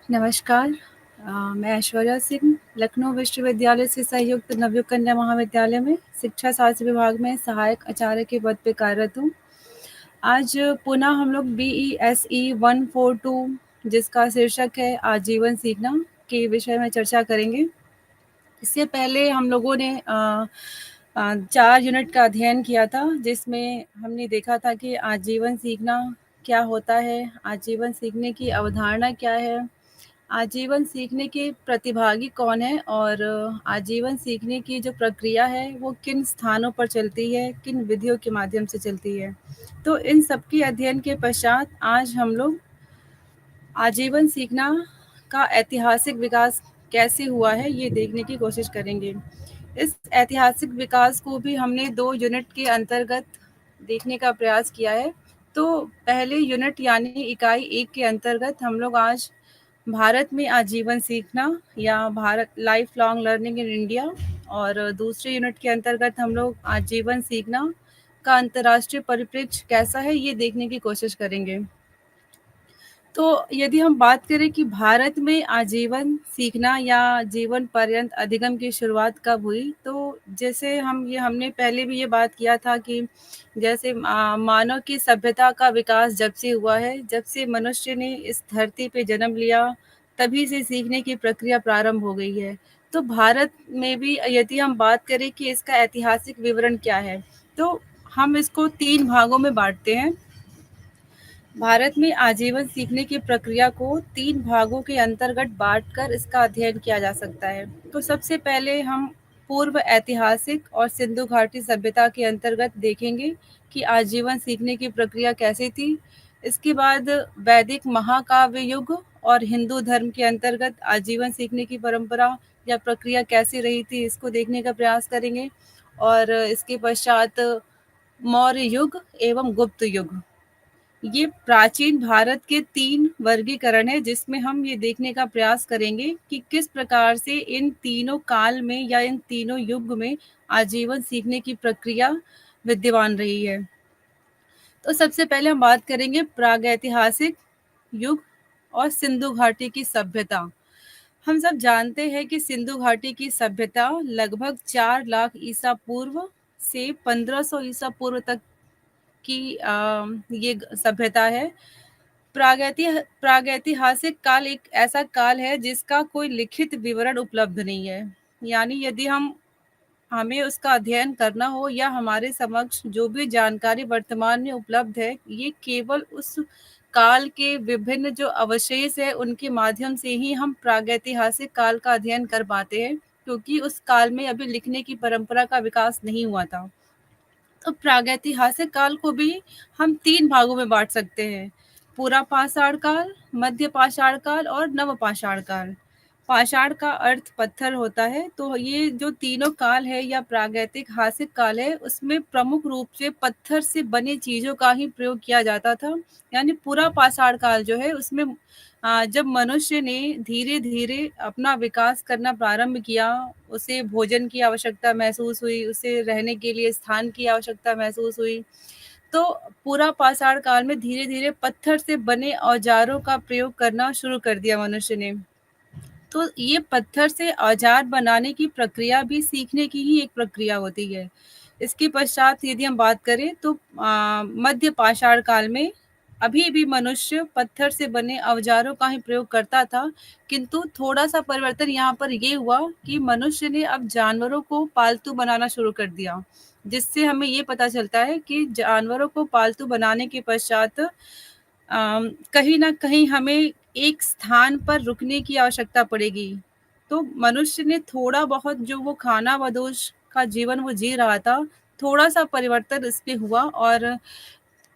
नमस्कार। मैं ऐश्वर्या सिंह लखनऊ विश्वविद्यालय से संयुक्त नवयुग कन्या महाविद्यालय में शिक्षा शास्त्र विभाग में सहायक आचार्य के पद पे कार्यरत हूँ। आज पुनः हम लोग BESE 142 जिसका शीर्षक है आजीवन सीखना के विषय में चर्चा करेंगे। इससे पहले हम लोगों ने 4 यूनिट का अध्ययन किया था, जिसमें हमने देखा था कि आजीवन सीखना क्या होता है, आजीवन सीखने की अवधारणा क्या है, आजीवन सीखने के प्रतिभागी कौन है और आजीवन सीखने की जो प्रक्रिया है वो किन स्थानों पर चलती है, किन विधियों के माध्यम से चलती है। तो इन सब के अध्ययन के पश्चात आज हम लोग आजीवन सीखना का ऐतिहासिक विकास कैसे हुआ है ये देखने की कोशिश करेंगे। इस ऐतिहासिक विकास को भी हमने 2 यूनिट के अंतर्गत देखने का प्रयास किया है। तो पहले यूनिट यानी इकाई 1 के अंतर्गत हम लोग आज भारत में आजीवन सीखना या Bharat life long learning in India और दूसरे यूनिट के अंतर्गत हम लोग आजीवन सीखना का अंतर्राष्ट्रीय परिप्रेक्ष्य कैसा है ये देखने की कोशिश करेंगे। तो यदि हम बात करें कि भारत में आजीवन सीखना या जीवन पर्यंत अधिगम की शुरुआत कब हुई, तो जैसे हमने पहले भी ये बात किया था कि जैसे मानव की सभ्यता का विकास जब से हुआ है, जब से मनुष्य ने इस धरती पे जन्म लिया, तभी से सीखने की प्रक्रिया प्रारंभ हो गई है। तो भारत में भी यदि हम बात करें कि इसका ऐतिहासिक विवरण क्या है, तो हम इसको 3 भागों में बांटते हैं। भारत में आजीवन सीखने की प्रक्रिया को 3 भागों के अंतर्गत बांटकर इसका अध्ययन किया जा सकता है। तो सबसे पहले हम पूर्व ऐतिहासिक और सिंधु घाटी सभ्यता के अंतर्गत देखेंगे कि आजीवन सीखने की प्रक्रिया कैसी थी। इसके बाद वैदिक महाकाव्य युग और हिंदू धर्म के अंतर्गत आजीवन सीखने की परंपरा या प्रक्रिया कैसी रही थी, इसको देखने का प्रयास करेंगे। और इसके पश्चात मौर्य युग एवं गुप्त युग। ये प्राचीन भारत के 3 वर्गीकरण है, जिसमें हम ये देखने का प्रयास करेंगे कि किस प्रकार से इन तीनों काल में या इन तीनों युग में आजीवन सीखने की प्रक्रिया विद्यमान रही है। तो सबसे पहले हम बात करेंगे प्रागैतिहासिक युग और सिंधु घाटी की सभ्यता। हम सब जानते हैं कि सिंधु घाटी की सभ्यता लगभग 4 लाख ईसा पूर्व से 1500 ईसा पूर्व तक की ये सभ्यता है। प्रागैतिहासिक काल एक ऐसा काल है जिसका कोई लिखित विवरण उपलब्ध नहीं है। यानी यदि हमें उसका अध्ययन करना हो या हमारे समक्ष जो भी जानकारी वर्तमान में उपलब्ध है, ये केवल उस काल के विभिन्न जो अवशेष है उनके माध्यम से ही हम प्रागैतिहासिक काल का अध्ययन कर पाते हैं, क्योंकि उस काल में अभी लिखने की परंपरा का विकास नहीं हुआ था। तो प्रागैतिहासिक काल को भी हम 3 भागों में बांट सकते हैं। पूरा पाषाण काल, मध्य पाषाण काल और नव पाषाण काल। पाषाण का अर्थ पत्थर होता है, तो ये जो तीनों काल है या प्रागैतिहासिक काल है, उसमें प्रमुख रूप से पत्थर से बनी चीजों का ही प्रयोग किया जाता था। यानी पूरा पाषाण काल जो है उसमें जब मनुष्य ने धीरे धीरे अपना विकास करना प्रारंभ किया, उसे भोजन की आवश्यकता महसूस हुई, उसे रहने के लिए स्थान की आवश्यकता महसूस हुई, तो पूरा पाषाण काल में धीरे धीरे पत्थर से बने औजारों का प्रयोग करना शुरू कर दिया मनुष्य ने। तो ये पत्थर से औजार बनाने की प्रक्रिया भी सीखने की ही एक प्रक्रिया होती है। इसके पश्चात यदि हम बात करें तो मध्य पाषाण काल में अभी भी मनुष्य पत्थर से बने औजारों का ही प्रयोग करता था, किंतु थोड़ा सा परिवर्तन यहाँ पर ये हुआ कि मनुष्य ने अब जानवरों को पालतू बनाना शुरू कर दिया, जिससे हमें ये पता चलता है कि जानवरों को पालतू बनाने के पश्चात कहीं न कहीं हमें एक स्थान पर रुकने की आवश्यकता पड़ेगी। तो मनुष्य ने थोड़ा बहुत जो वो खानाबदोश का जीवन वो जी रहा था, थोड़ा-सा परिवर्तन इसमें हुआ और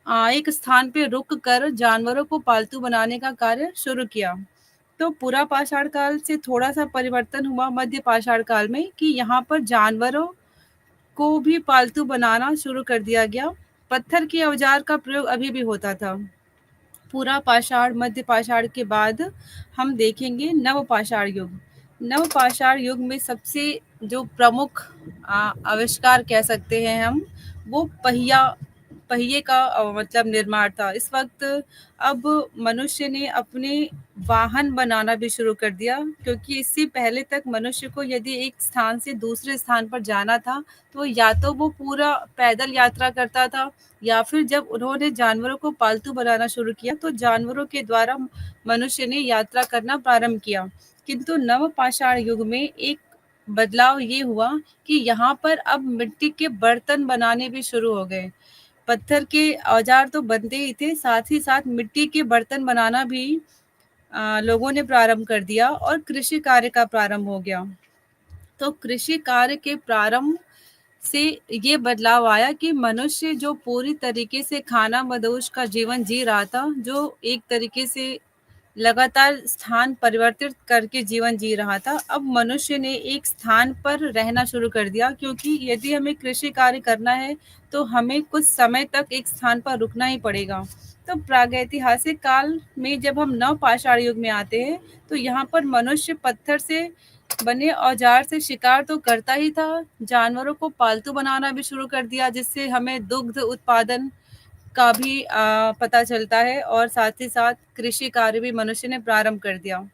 एक स्थान पे रुक कर जानवरों को पालतू बनाने का कार्य शुरू किया। तो पूरा पाषाण काल से थोड़ा-सा परिवर्तन हुआ मध्य पाषाण काल में कि यहाँ पर जानवरों को भी पालतू बनाना शुरू कर दिया गया। पत्थर के औजार का प्रयोग अभी भी होता था। पूरा पाषाण मध्य पाषाण के बाद हम देखेंगे नव पाषाण युग। नव पाषाण युग में सबसे जो प्रमुख आविष्कार कह सकते हैं हम, वो पहिया पहिए का मतलब निर्माण था। इस वक़्त अब मनुष्य ने अपने वाहन बनाना भी शुरू कर दिया, क्योंकि इससे पहले तक मनुष्य को यदि एक स्थान से दूसरे स्थान पर जाना था, तो या तो वो पूरा पैदल यात्रा करता था, या फिर जब उन्होंने जानवरों को पालतू बनाना शुरू किया, तो जानवरों के द्वारा मनुष्य ने यात्रा करना प्रारंभ किया। किंतु नवपाषाण युग में एक बदलाव ये हुआ कि यहाँ पर अब मिट्टी के बर्तन बनाने भी शुरू हो गए। पत्थर के औजार तो बनते ही थे, साथ ही साथ मिट्टी के बर्तन बनाना भी लोगों ने प्रारंभ कर दिया और कृषि कार्य का प्रारंभ हो गया। तो कृषि कार्य के प्रारंभ से ये बदलाव आया कि मनुष्य जो पूरी तरीके से खानाबदोश का जीवन जी रहा था, जो एक तरीके से लगातार स्थान परिवर्तित करके जीवन जी रहा था, अब मनुष्य ने एक स्थान पर रहना शुरू कर दिया, क्योंकि यदि हमें कृषि कार्य करना है तो हमें कुछ समय तक एक स्थान पर रुकना ही पड़ेगा। तो प्रागैतिहासिक काल में जब हम नवपाषाण युग में आते हैं, तो यहाँ पर मनुष्य पत्थर से बने औजार से शिकार तो करता ही था, जानवरों को पालतू बनाना भी शुरू कर दिया, जिससे हमें दुग्ध उत्पादन का भी पता चलता है, और साथ ही साथ कृषि कार्य भी मनुष्य ने प्रारंभ कर दिया।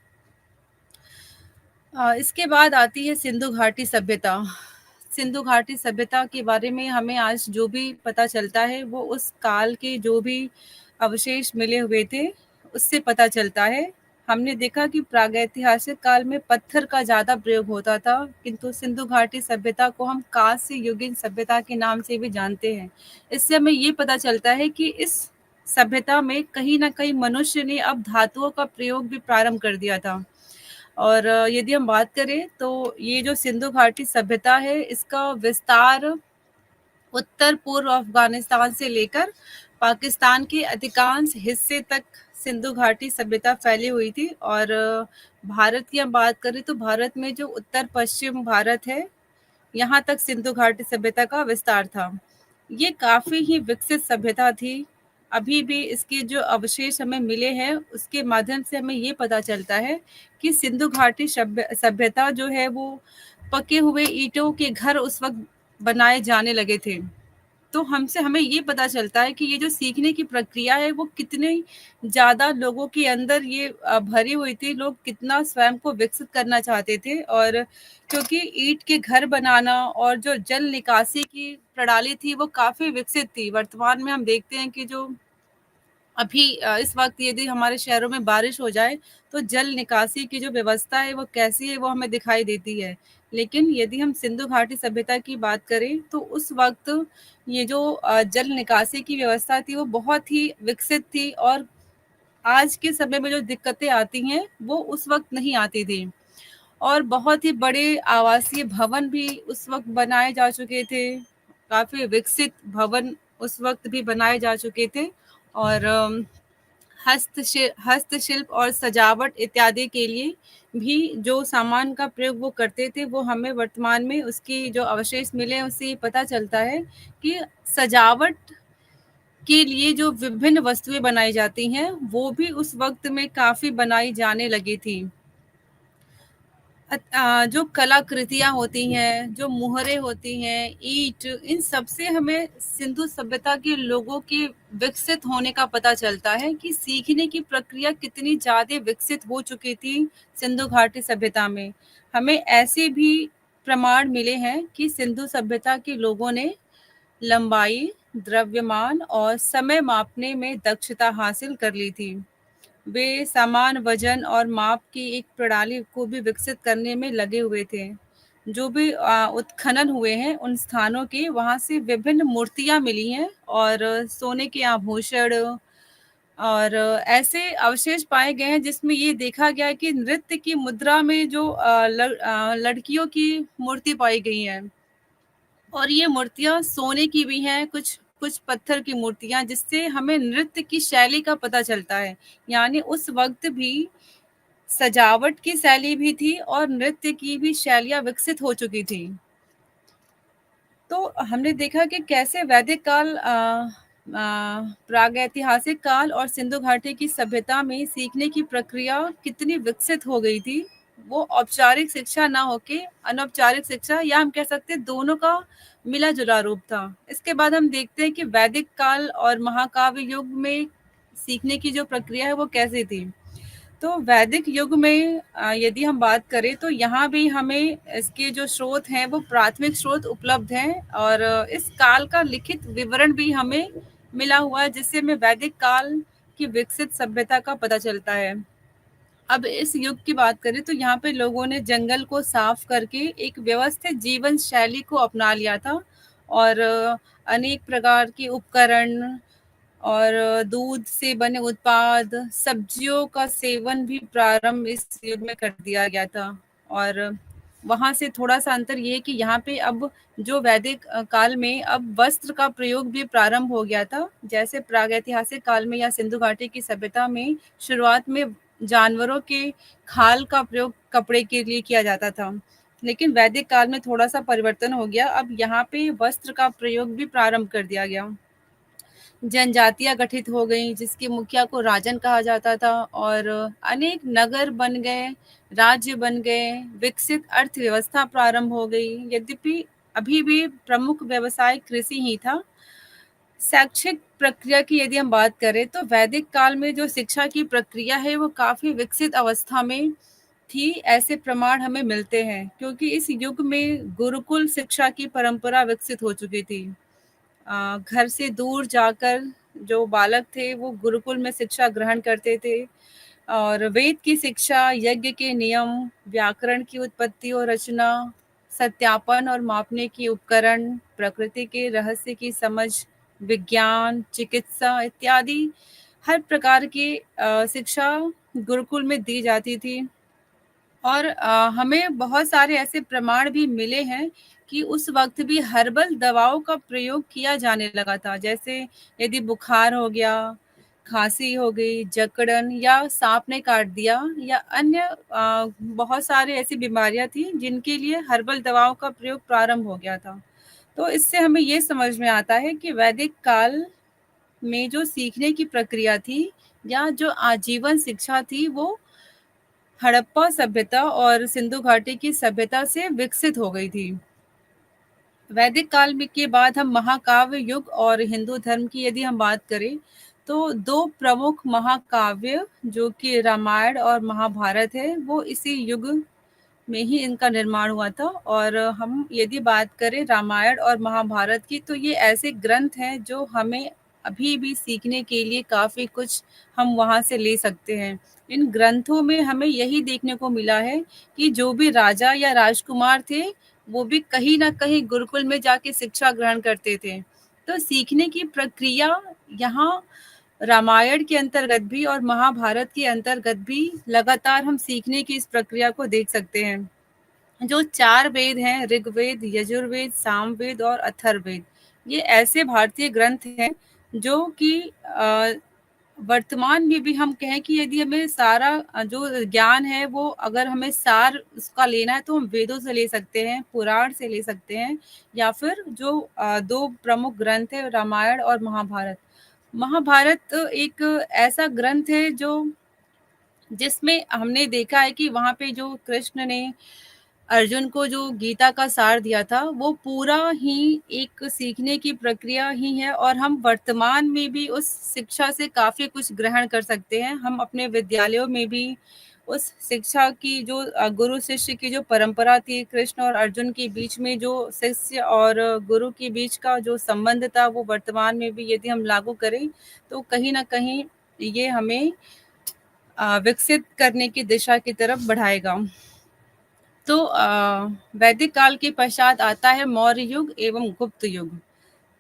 इसके बाद आती है सिंधु घाटी सभ्यता। सिंधु घाटी सभ्यता के बारे में हमें आज जो भी पता चलता है, वो उस काल के जो भी अवशेष मिले हुए थे, उससे पता चलता है। हमने देखा कि प्रागैतिहासिक काल में पत्थर का ज़्यादा प्रयोग होता था, किंतु सिंधु घाटी सभ्यता को हम कांस्य युगीन सभ्यता के नाम से भी जानते हैं। इससे हमें ये पता चलता है कि इस सभ्यता में कहीं न कहीं मनुष्य ने अब धातुओं का प्रयोग भी प्रारंभ कर दिया था। और यदि हम बात करें, तो ये जो सिंधु घाटी सभ्यता है, इसका विस्तार उत्तर पूर्व अफ़गानिस्तान से लेकर पाकिस्तान के अधिकांश हिस्से तक सिंधु घाटी सभ्यता फैली हुई थी। और भारत की हम बात करें, तो भारत में जो उत्तर पश्चिम भारत है, यहाँ तक सिंधु घाटी सभ्यता का विस्तार था। ये काफ़ी ही विकसित सभ्यता थी। अभी भी इसके जो अवशेष हमें मिले हैं, उसके माध्यम से हमें ये पता चलता है कि सिंधु घाटी सभ्यता जो है, वो पके हुए ईंटों के घर उस वक़्त बनाए जाने लगे थे। तो हमसे हमें ये पता चलता है कि ये जो सीखने की प्रक्रिया है, वो कितने ज़्यादा लोगों के अंदर ये भरी हुई थी। लोग कितना स्वयं को विकसित करना चाहते थे, और क्योंकि ईंट के घर बनाना और जो जल निकासी की प्रणाली थी, वो काफ़ी विकसित थी। वर्तमान में हम देखते हैं कि जो अभी इस वक़्त यदि हमारे शहरों में बारिश हो जाए, तो जल निकासी की जो व्यवस्था है, वो कैसी है, वो हमें दिखाई देती है। लेकिन यदि हम सिंधु घाटी सभ्यता की बात करें, तो उस वक़्त ये जो जल निकासी की व्यवस्था थी, वो बहुत ही विकसित थी, और आज के समय में जो दिक्कतें आती हैं, वो उस वक़्त नहीं आती थी। और बहुत ही बड़े आवासीय भवन भी उस वक़्त बनाए जा चुके थे। काफ़ी विकसित भवन उस वक़्त भी बनाए जा चुके थे, और हस्तशिल्प और सजावट इत्यादि के लिए भी जो सामान का प्रयोग वो करते थे, वो हमें वर्तमान में उसकी जो अवशेष मिले हैं, उससे ये पता चलता है कि सजावट के लिए जो विभिन्न वस्तुएँ बनाई जाती हैं, वो भी उस वक़्त में काफ़ी बनाई जाने लगी थी। जो कलाकृतियाँ होती हैं, जो मुहरें होती हैं, ईंट, इन सब से हमें सिंधु सभ्यता के लोगों के विकसित होने का पता चलता है कि सीखने की प्रक्रिया कितनी ज़्यादा विकसित हो चुकी थी सिंधु घाटी सभ्यता में। हमें ऐसे भी प्रमाण मिले हैं कि सिंधु सभ्यता के लोगों ने लंबाई, द्रव्यमान और समय मापने में दक्षता हासिल कर ली थी। वे समान वजन और माप की एक प्रणाली को भी विकसित करने में लगे हुए थे। जो भी उत्खनन हुए हैं उन स्थानों के, वहाँ से विभिन्न मूर्तियाँ मिली हैं, और सोने के आभूषण और ऐसे अवशेष पाए गए हैं, जिसमें ये देखा गया है कि नृत्य की मुद्रा में जो लड़कियों की मूर्ति पाई गई हैं। और ये मूर्तियाँ सोने की भी हैं, कुछ कुछ पत्थर की मूर्तियाँ, जिससे हमें नृत्य की शैली का पता चलता है। यानी उस वक़्त भी सजावट की शैली भी थी, और नृत्य की भी शैलियाँ विकसित हो चुकी थी। तो हमने देखा कि कैसे वैदिक काल, प्रागैतिहासिक काल और सिंधु घाटी की सभ्यता में सीखने की प्रक्रिया कितनी विकसित हो गई थी। वो औपचारिक शिक्षा ना होके अनौपचारिक शिक्षा, या हम कह सकते हैं दोनों का मिला-जुला रूप था। इसके बाद हम देखते हैं कि वैदिक काल और महाकाव्य युग में सीखने की जो प्रक्रिया है वो कैसी थी। तो वैदिक युग में यदि हम बात करें तो यहाँ भी हमें इसके जो स्रोत हैं वो प्राथमिक स्रोत उपलब्ध हैं, और इस काल का लिखित विवरण भी हमें मिला हुआ है, जिससे हमें वैदिक काल की विकसित सभ्यता का पता चलता है। अब इस युग की बात करें तो यहाँ पे लोगों ने जंगल को साफ करके एक व्यवस्थित जीवन शैली को अपना लिया था, और अनेक प्रकार के उपकरण और दूध से बने उत्पाद, सब्जियों का सेवन भी प्रारंभ इस युग में कर दिया गया था। और वहाँ से थोड़ा-सा अंतर ये है कि यहाँ पे अब जो वैदिक काल में अब वस्त्र का प्रयोग भी प्रारंभ हो गया था। जैसे प्रागैतिहासिक काल में या सिंधु घाटी की सभ्यता में शुरुआत में जानवरों के खाल का प्रयोग कपड़े के लिए किया जाता था। लेकिन वैदिक काल में थोड़ा-सा परिवर्तन हो गया। अब यहाँ पे वस्त्र का प्रयोग भी प्रारंभ कर दिया गया। जनजातियाँ गठित हो गईं, जिसके मुखिया को राजन कहा जाता था, और अनेक नगर बन गए, राज्य बन गए, विकसित अर्थव्यवस्था प्रारंभ हो गई। यद्यपि अभी भी प्रमुख व्यवसाय कृषि ही था। शैक्षिक प्रक्रिया की यदि हम बात करें तो वैदिक काल में जो शिक्षा की प्रक्रिया है वो काफ़ी विकसित अवस्था में थी, ऐसे प्रमाण हमें मिलते हैं, क्योंकि इस युग में गुरुकुल शिक्षा की परंपरा विकसित हो चुकी थी। घर से दूर जाकर जो बालक थे वो गुरुकुल में शिक्षा ग्रहण करते थे, और वेद की शिक्षा, यज्ञ के नियम, व्याकरण की उत्पत्ति और रचना, सत्यापन और मापने के उपकरण, प्रकृति के रहस्य की समझ, विज्ञान, चिकित्सा इत्यादि हर प्रकार की शिक्षा गुरुकुल में दी जाती थी। और हमें बहुत सारे ऐसे प्रमाण भी मिले हैं कि उस वक़्त भी हर्बल दवाओं का प्रयोग किया जाने लगा था। जैसे यदि बुखार हो गया, खाँसी हो गई, जकड़न या साँप ने काट दिया, या अन्य बहुत सारे ऐसी बीमारियाँ थी जिनके लिए हर्बल दवाओं का प्रयोग प्रारंभ हो गया था। तो इससे हमें ये समझ में आता है कि वैदिक काल में जो सीखने की प्रक्रिया थी या जो आजीवन शिक्षा थी वो हड़प्पा सभ्यता और सिंधु घाटी की सभ्यता से विकसित हो गई थी। वैदिक काल में के बाद हम महाकाव्य युग और हिंदू धर्म की यदि हम बात करें तो दो प्रमुख महाकाव्य जो कि रामायण और महाभारत है वो इसी युग में ही इनका निर्माण हुआ था। और हम यदि बात करें रामायण और महाभारत की तो ये ऐसे ग्रंथ हैं जो हमें अभी भी सीखने के लिए काफ़ी कुछ हम वहाँ से ले सकते हैं। इन ग्रंथों में हमें यही देखने को मिला है कि जो भी राजा या राजकुमार थे वो भी कहीं न कहीं गुरुकुल में जाके शिक्षा ग्रहण करते थे। तो सीखने की प्रक्रिया यहाँ रामायण के अंतर्गत भी और महाभारत के अंतर्गत भी लगातार हम सीखने की इस प्रक्रिया को देख सकते हैं। जो 4 वेद हैं, ऋग्वेद, यजुर्वेद, सामवेद और अथर्ववेद, ये ऐसे भारतीय ग्रंथ हैं जो कि वर्तमान में भी हम कहें कि यदि हमें सारा जो ज्ञान है वो अगर हमें सार उसका लेना है तो हम वेदों से ले सकते हैं, पुराण से ले सकते हैं, या फिर जो 2 प्रमुख ग्रंथ हैं रामायण और महाभारत। महाभारत एक ऐसा ग्रंथ है जो जिसमें हमने देखा है कि वहाँ पे जो कृष्ण ने अर्जुन को जो गीता का सार दिया था वो पूरा ही एक सीखने की प्रक्रिया ही है, और हम वर्तमान में भी उस शिक्षा से काफ़ी कुछ ग्रहण कर सकते हैं। हम अपने विद्यालयों में भी उस शिक्षा की जो गुरु शिष्य की जो परंपरा थी, कृष्ण और अर्जुन के बीच में जो शिष्य और गुरु के बीच का जो संबंध था वो वर्तमान में भी यदि हम लागू करें तो कहीं ना कहीं ये हमें विकसित करने की दिशा की तरफ बढ़ाएगा। तो वैदिक काल के पश्चात आता है मौर्य युग एवं गुप्त युग।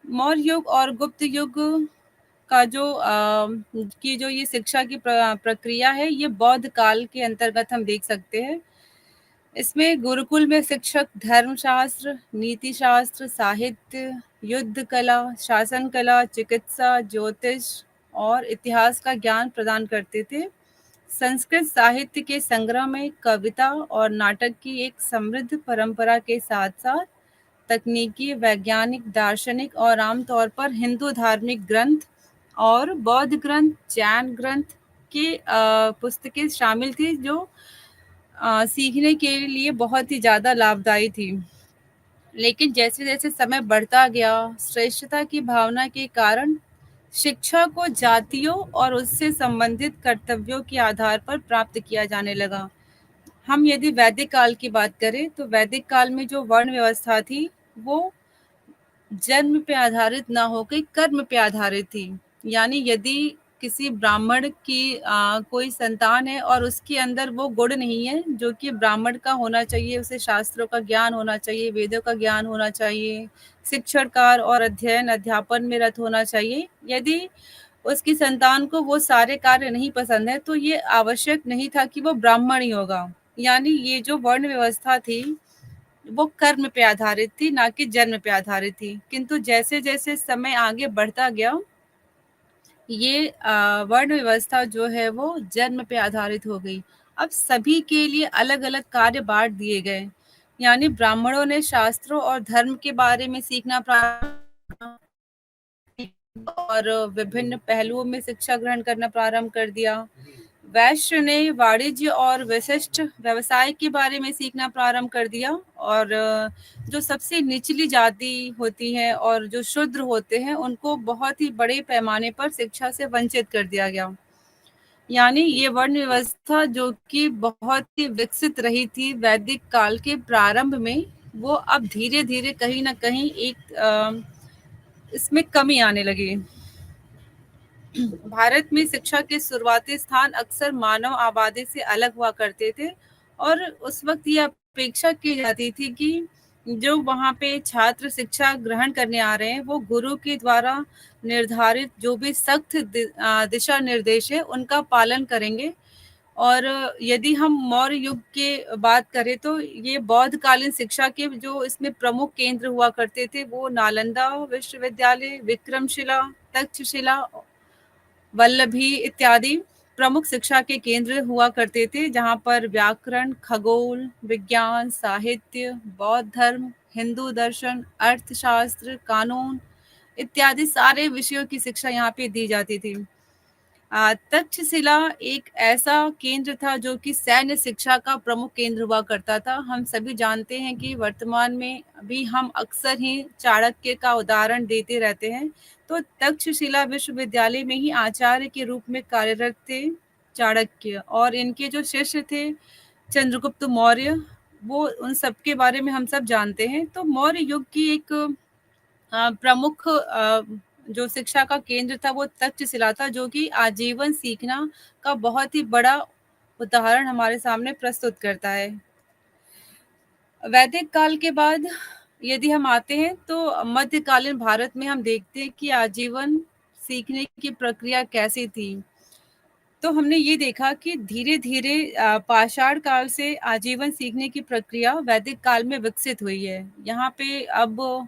मौर्य युग और गुप्त युग का जो की जो ये शिक्षा की प्रक्रिया है ये बौद्ध काल के अंतर्गत हम देख सकते हैं। इसमें गुरुकुल में शिक्षक धर्मशास्त्र, नीति शास्त्र, साहित्य, युद्ध कला, शासन कला, चिकित्सा, ज्योतिष और इतिहास का ज्ञान प्रदान करते थे। संस्कृत साहित्य के संग्रह में कविता और नाटक की एक समृद्ध परंपरा के साथ-साथ तकनीकी, वैज्ञानिक, दार्शनिक और आमतौर पर हिंदू धार्मिक ग्रंथ और बौद्ध ग्रंथ, जैन ग्रंथ की पुस्तकें शामिल थी, जो सीखने के लिए बहुत ही ज़्यादा लाभदायी थी। लेकिन जैसे-जैसे समय बढ़ता गया, श्रेष्ठता की भावना के कारण शिक्षा को जातियों और उससे संबंधित कर्तव्यों के आधार पर प्राप्त किया जाने लगा। हम यदि वैदिक काल की बात करें, तो वैदिक काल में जो वर्ण व्यवस्था थी, वो जन्म पे आधारित ना होकर कर्म पे आधारित थी। यानी यदि किसी ब्राह्मण की कोई संतान है और उसके अंदर वो गुण नहीं है जो कि ब्राह्मण का होना चाहिए, उसे शास्त्रों का ज्ञान होना चाहिए, वेदों का ज्ञान होना चाहिए, शिक्षणकार और अध्ययन अध्यापन में रत होना चाहिए। यदि उसकी संतान को वो सारे कार्य नहीं पसंद है, तो ये आवश्यक नहीं था कि वो ब्राह्मण ही होगा। यानी ये जो वर्ण व्यवस्था थी, वो कर्म पे आधारित थी, ना कि जन्म पे आधारित थी। किंतु जैसे-जैसे समय आगे बढ़ता गया, ये वर्ण व्यवस्था जो है वो जन्म पे आधारित हो गई। अब सभी के लिए अलग-अलग कार्य बाँट दिए गए। यानी ब्राह्मणों ने शास्त्रों और धर्म के बारे में सीखना प्रारंभ और विभिन्न पहलुओं में शिक्षा ग्रहण करना प्रारंभ कर दिया। वैश्य ने वाणिज्य और विशिष्ट व्यवसाय के बारे में सीखना प्रारंभ कर दिया और जो सबसे निचली जाति होती है और जो शूद्र होते हैं, उनको बहुत ही बड़े पैमाने पर शिक्षा से वंचित कर दिया गया। यानी ये वर्ण व्यवस्था जो कि बहुत ही विकसित रही थी वैदिक काल के प्रारंभ में, वो अब धीरे-धीरे कहीं न कहीं एक इसमें कमी आने लगी। भारत में शिक्षा के शुरुआती स्थान अक्सर मानव आबादी से अलग हुआ करते थे और उस वक्त ये अपेक्षा की जाती थी कि जो वहाँ पे छात्र शिक्षा ग्रहण करने आ रहे हैं, वो गुरु के द्वारा निर्धारित जो भी सख्त दिशा निर्देश है उनका पालन करेंगे। और यदि हम मौर्य युग के बात करें, तो ये बौद्ध कालीन शिक्षा के जो इसमें प्रमुख केंद्र हुआ करते थे, वो नालंदा विश्वविद्यालय, विक्रमशिला, तक्षशिला, वल्लभी इत्यादि प्रमुख शिक्षा के केंद्र हुआ करते थे, जहाँ पर व्याकरण, खगोल, विज्ञान, साहित्य, बौद्ध धर्म, हिंदू दर्शन, अर्थशास्त्र, कानून इत्यादि सारे विषयों की शिक्षा यहाँ पे दी जाती थी। तक्षशिला एक ऐसा केंद्र था जो कि सैन्य शिक्षा का प्रमुख केंद्र हुआ करता था। हम सभी जानते हैं कि वर्तमान में भी हम अक्सर ही चाणक्य का उदाहरण देते रहते हैं। तो तक्षशिला विश्वविद्यालय में ही आचार्य के रूप में कार्यरत थे चाणक्य, और इनके जो शिष्य थे चंद्रगुप्त मौर्य, वो उन सब के बारे में हम सब जानते हैं। तो मौर्य युग की एक प्रमुख जो शिक्षा का केंद्र था वो तक्षशिला था, जो कि आजीवन सीखना का बहुत ही बड़ा उदाहरण हमारे सामने प्रस्तुत करता है। वैदिक काल के बाद यदि हम आते हैं, तो मध्यकालीन भारत में हम देखते हैं कि आजीवन सीखने की प्रक्रिया कैसी थी। तो हमने ये देखा कि धीरे-धीरे पाषाण काल से आजीवन सीखने की प्रक्रिया वैदिक काल में विकसित हुई है। यहाँ पे अब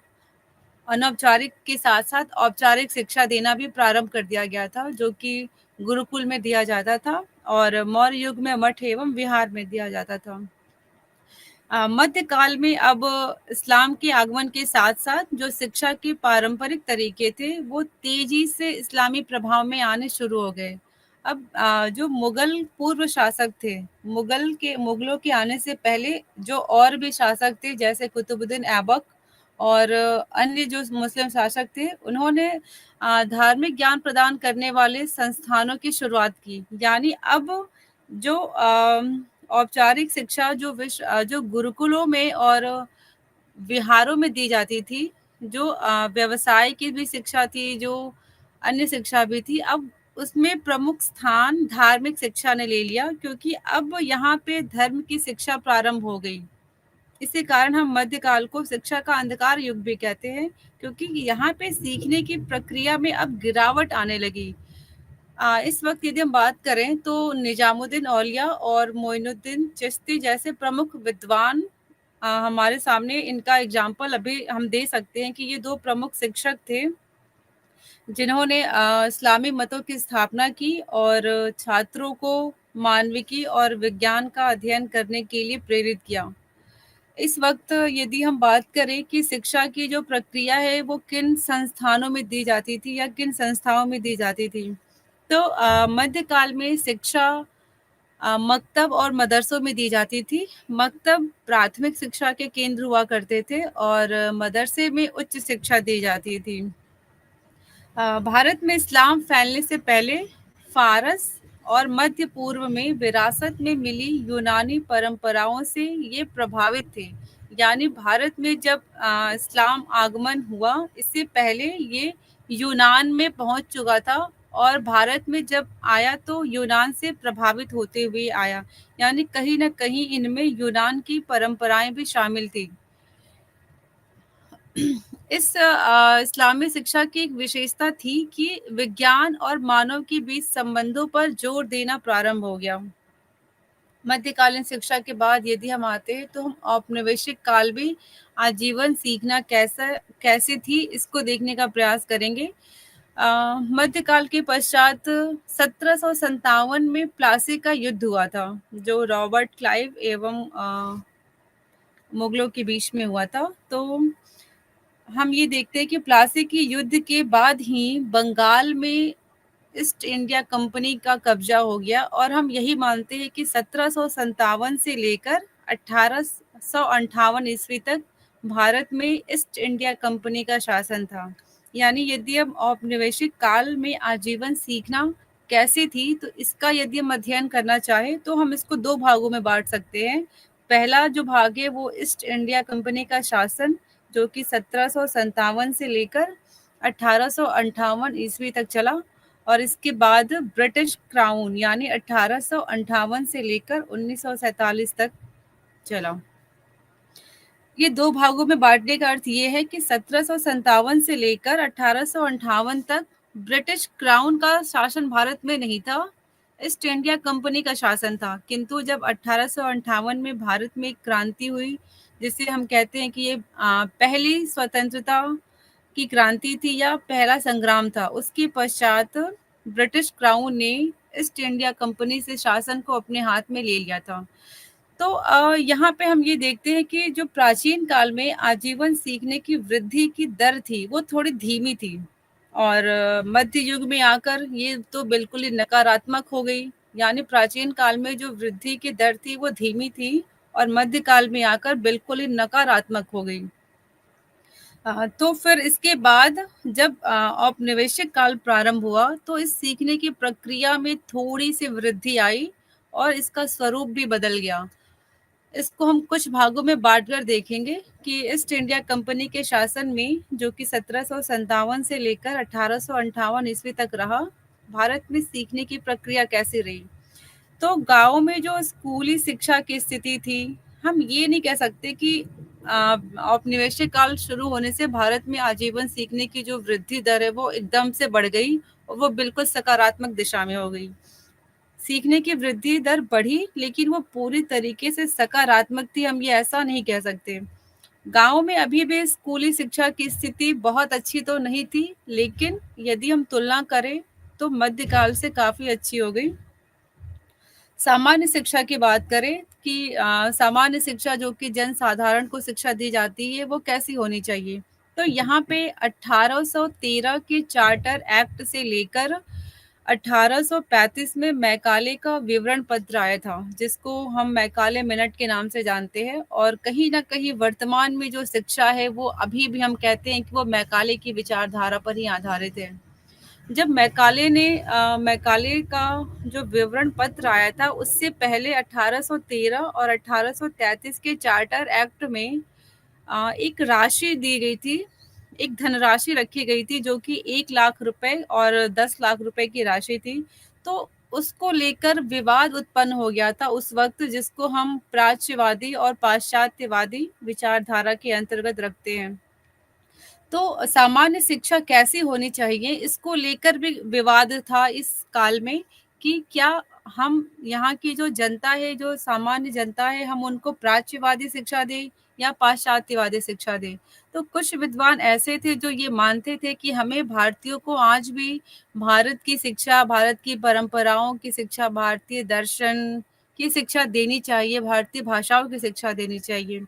अनौपचारिक के साथ-साथ औपचारिक शिक्षा देना भी प्रारंभ कर दिया गया था, जो कि गुरुकुल में दिया जाता था और मौर्य युग में मठ एवं विहार में दिया जाता था। मध्यकाल में अब इस्लाम के आगमन के साथ-साथ जो शिक्षा के पारंपरिक तरीके थे, वो तेजी से इस्लामी प्रभाव में आने शुरू हो गए। अब जो मुगल पूर्व शासक थे, मुगलों के आने से पहले जो और भी शासक थे, जैसे कुतुबुद्दीन ऐबक और अन्य जो मुस्लिम शासक थे, उन्होंने धार्मिक ज्ञान प्रदान करने वाले संस्थानों की शुरुआत की। यानी अब जो औपचारिक शिक्षा जो गुरुकुलों में और विहारों में दी जाती थी, जो व्यवसाय की भी शिक्षा थी, जो अन्य शिक्षा भी थी, अब उसमें प्रमुख स्थान धार्मिक शिक्षा ने ले लिया, क्योंकि अब यहाँ पे धर्म की शिक्षा प्रारंभ हो गई। इसी कारण हम मध्यकाल को शिक्षा का अंधकार युग भी कहते हैं, क्योंकि यहाँ पे सीखने की प्रक्रिया में अब गिरावट आने लगी। इस वक्त यदि हम बात करें, तो निजामुद्दीन औलिया और मोइनुद्दीन चिश्ती जैसे प्रमुख विद्वान हमारे सामने, इनका एग्जाम्पल अभी हम दे सकते हैं कि ये 2 प्रमुख शिक्षक थे, जिन्होंने इस्लामी मतों की स्थापना की और छात्रों को मानविकी और विज्ञान का अध्ययन करने के लिए प्रेरित किया। इस वक्त यदि हम बात करें कि शिक्षा की जो प्रक्रिया है वो किन संस्थानों में दी जाती थी या किन संस्थाओं में दी जाती थी, तो मध्यकाल में शिक्षा मकतब और मदरसों में दी जाती थी। मकतब प्राथमिक शिक्षा के केंद्र हुआ करते थे और मदरसे में उच्च शिक्षा दी जाती थी। भारत में इस्लाम फैलने से पहले फारस और मध्य पूर्व में विरासत में मिली यूनानी परंपराओं से ये प्रभावित थे। यानी भारत में जब इस्लाम आगमन हुआ, इससे पहले ये यूनान में पहुंच चुका था और भारत में जब आया तो यूनान से प्रभावित होते हुए आया। यानी कहीं न कहीं इनमें यूनान की परंपराएं भी शामिल थी। इस इस्लामी शिक्षा की एक विशेषता थी कि विज्ञान और मानव के बीच संबंधों पर जोर देना प्रारंभ हो गया। मध्यकालीन शिक्षा के बाद यदि हम आते हैं तो हम औपनिवेशिक काल में आजीवन सीखना कैसे थी, इसको देखने का प्रयास करेंगे। मध्यकाल के पश्चात 1757 में प्लासी का युद्ध हुआ था, जो रॉबर्ट क्लाइव एवं मुगलों के बीच में हुआ था। तो हम ये देखते हैं कि प्लासी के युद्ध के बाद ही बंगाल में ईस्ट इंडिया कंपनी का कब्जा हो गया और हम यही मानते हैं कि 1757 से लेकर 1858 ईस्वी तक भारत में ईस्ट इंडिया कंपनी का शासन था। यानी यदि हम औपनिवेशिक काल में आजीवन सीखना कैसी थी, तो इसका यदि हम अध्ययन करना चाहें तो हम इसको दो भागों में बांट सकते हैं। पहला जो भाग है वो ईस्ट इंडिया कंपनी का शासन, जो कि 1757 से लेकर 1858 ईस्वी तक चला, और इसके बाद ब्रिटिश क्राउन यानी 1858 से लेकर 1947 तक चला। ये दो भागों में बांटने का अर्थ ये है कि 1757 से लेकर 1858 तक ब्रिटिश क्राउन का शासन भारत में नहीं था, ईस्ट इंडिया कंपनी का शासन था। किंतु जब 1858 में भारत में एक क्रांति हुई, जिसे हम कहते हैं कि ये पहली स्वतंत्रता की क्रांति थी या पहला संग्राम था, उसके पश्चात ब्रिटिश क्राउन ने ईस्ट इंडिया कंपनी से शासन को अपने हाथ में ले लिया था। तो यहाँ पे हम ये देखते हैं कि जो प्राचीन काल में आजीवन सीखने की वृद्धि की दर थी, वो थोड़ी धीमी थी और मध्य युग में आकर ये तो बिल्कुल ही नकारात्मक हो गई। यानी प्राचीन काल में जो वृद्धि की दर थी वो धीमी थी और मध्य काल में आकर बिल्कुल ही नकारात्मक हो गई। तो फिर इसके बाद जब औपनिवेशिक काल प्रारंभ हुआ तो इस सीखने की प्रक्रिया में थोड़ी सी वृद्धि आई और इसका स्वरूप भी बदल गया। इसको हम कुछ भागों में बांटकर देखेंगे कि ईस्ट इंडिया कंपनी के शासन में, जो कि 1757 से लेकर 1858 ईस्वी तक रहा, भारत में सीखने की प्रक्रिया कैसी रही। तो गाँव में जो स्कूली शिक्षा की स्थिति थी, हम ये नहीं कह सकते कि औपनिवेशिक काल शुरू होने से भारत में आजीवन सीखने की जो वृद्धि दर है वो एकदम से बढ़ गई और वो बिल्कुल सकारात्मक दिशा में हो गई। सीखने की वृद्धि दर बढ़ी, लेकिन वो पूरी तरीके से सकारात्मक थी, हम ये ऐसा नहीं कह सकते। गाँव में अभी भी स्कूली शिक्षा की स्थिति बहुत अच्छी तो नहीं थी, लेकिन यदि हम तुलना करें तो मध्यकाल से काफ़ी अच्छी हो गई। सामान्य शिक्षा की बात करें कि सामान्य शिक्षा जो कि जनसाधारण को शिक्षा दी जाती है, वो कैसी होनी चाहिए? तो यहाँ पे 1813 के चार्टर एक्ट से लेकर 1835 में मैकाले का विवरण पत्र आया था, जिसको हम मैकाले मिनट के नाम से जानते हैं, और कहीं न कहीं वर्तमान में जो शिक्षा है, वो अभी भी हम कहते हैं कि वो मैकाले की विचारधारा पर ही आधारित है। जब मैकाले का जो विवरण पत्र आया था, उससे पहले 1813 और 1833 के चार्टर एक्ट में एक राशि दी गई थी, एक धनराशि रखी गई थी, जो कि 1 लाख रुपए और 10 लाख रुपए की राशि थी। तो उसको लेकर विवाद उत्पन्न हो गया था उस वक़्त, जिसको हम प्राच्यवादी और पाश्चात्यवादी विचारधारा के अंतर्गत रखते हैं। तो सामान्य शिक्षा कैसी होनी चाहिए, इसको लेकर भी विवाद था इस काल में कि क्या हम यहाँ की जो जनता है, जो सामान्य जनता है, हम उनको प्राच्यवादी शिक्षा दें या पाश्चात्यवादी शिक्षा दें। तो कुछ विद्वान ऐसे थे जो ये मानते थे कि हमें भारतीयों को आज भी भारत की शिक्षा, भारत की परंपराओं की शिक्षा, भारतीय दर्शन की शिक्षा देनी चाहिए, भारतीय भाषाओं की शिक्षा देनी चाहिए।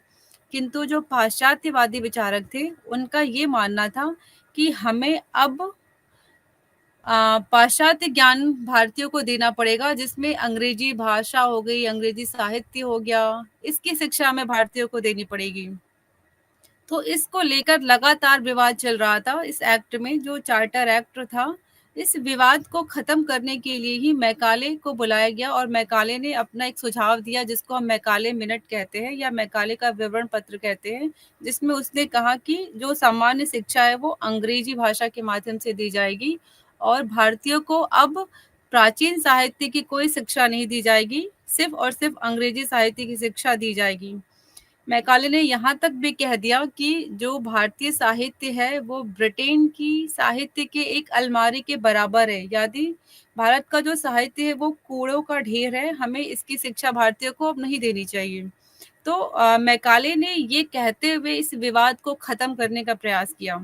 किंतु जो पाश्चात्यवादी विचारक थे, उनका ये मानना था कि हमें अब पाश्चात्य ज्ञान भारतीयों को देना पड़ेगा, जिसमें अंग्रेजी भाषा हो गई, अंग्रेजी साहित्य हो गया, इसकी शिक्षा हमें भारतीयों को देनी पड़ेगी। तो इसको लेकर लगातार विवाद चल रहा था। इस एक्ट में जो चार्टर एक्ट था, इस विवाद को खत्म करने के लिए ही मैकाले को बुलाया गया और मैकाले ने अपना एक सुझाव दिया, जिसको हम मैकाले मिनट कहते हैं या मैकाले का विवरण पत्र कहते हैं, जिसमें उसने कहा कि जो सामान्य शिक्षा है वो अंग्रेजी भाषा के माध्यम से दी जाएगी और भारतीयों को अब प्राचीन साहित्य की कोई शिक्षा नहीं दी जाएगी, सिर्फ और सिर्फ अंग्रेजी साहित्य की शिक्षा दी जाएगी। मैकाले ने यहाँ तक भी कह दिया कि जो भारतीय साहित्य है वो ब्रिटेन की साहित्य के एक अलमारी के बराबर है, यदि भारत का जो साहित्य है वो कूड़ों का ढेर है, हमें इसकी शिक्षा भारतीयों को अब नहीं देनी चाहिए। तो मैकाले ने ये कहते हुए इस विवाद को खत्म करने का प्रयास किया।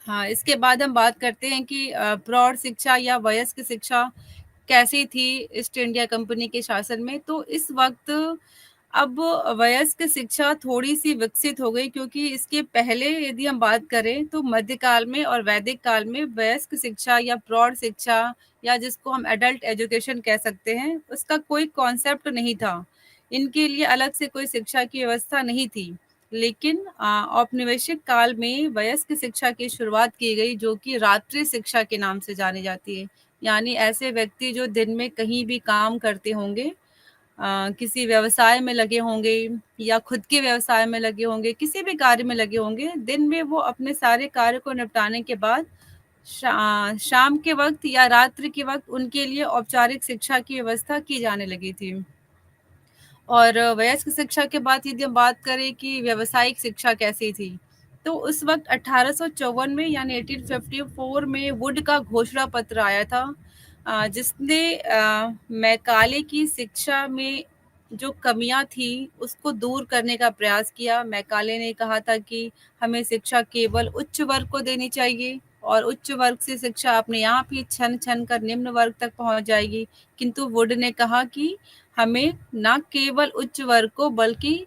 हाँ, इसके बाद हम बात करते हैं कि प्रौढ़ शिक्षा या वयस्क शिक्षा कैसी थी ईस्ट इंडिया कंपनी के शासन में। तो इस वक्त अब वयस्क शिक्षा थोड़ी-सी विकसित हो गई, क्योंकि इसके पहले यदि हम बात करें तो मध्यकाल में और वैदिक काल में वयस्क शिक्षा या प्रौढ़ शिक्षा या जिसको हम एडल्ट एजुकेशन कह सकते हैं, उसका कोई कॉन्सेप्ट नहीं था। इनके लिए अलग से कोई शिक्षा की व्यवस्था नहीं थी। लेकिन औपनिवेशिक काल में वयस्क शिक्षा की शुरुआत की गई, जो कि रात्रि शिक्षा के नाम से जानी जाती है। यानी ऐसे व्यक्ति जो दिन में कहीं भी काम करते होंगे, किसी व्यवसाय में लगे होंगे या खुद के व्यवसाय में लगे होंगे, किसी भी कार्य में लगे होंगे, दिन में वो अपने सारे कार्य को निपटाने के बाद शाम के वक्त या रात्रि के वक्त उनके लिए औपचारिक शिक्षा की व्यवस्था की जाने लगी थी। और वयस्क शिक्षा के बाद यदि हम बात करें कि व्यावसायिक शिक्षा कैसी थी, तो उस वक्त 1854 में यानी 1854 में वुड का घोषणा पत्र आया था, जिसने मैकाले की शिक्षा में जो कमियां थी उसको दूर करने का प्रयास किया। मैकाले ने कहा था कि हमें शिक्षा केवल उच्च वर्ग को देनी चाहिए और उच्च वर्ग से शिक्षा अपने आप ही छन छन कर निम्न वर्ग तक पहुंच जाएगी। किंतु वुड ने कहा कि हमें न केवल उच्च वर्ग को बल्कि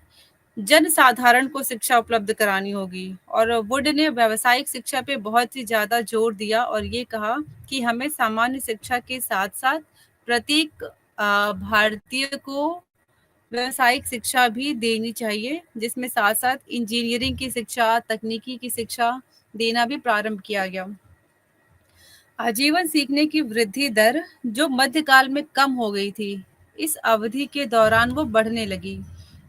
जनसाधारण को शिक्षा उपलब्ध करानी होगी। और वुड ने व्यावसायिक शिक्षा पे बहुत ही ज़्यादा जोर दिया और ये कहा कि हमें सामान्य शिक्षा के साथ-साथ प्रत्येक भारतीय को व्यावसायिक शिक्षा भी देनी चाहिए, जिसमें साथ-साथ इंजीनियरिंग की शिक्षा, तकनीकी की शिक्षा देना भी प्रारंभ किया गया। आजीवन सीखने की वृद्धि दर जो मध्यकाल में कम हो गई थी, इस अवधि के दौरान वो बढ़ने लगी।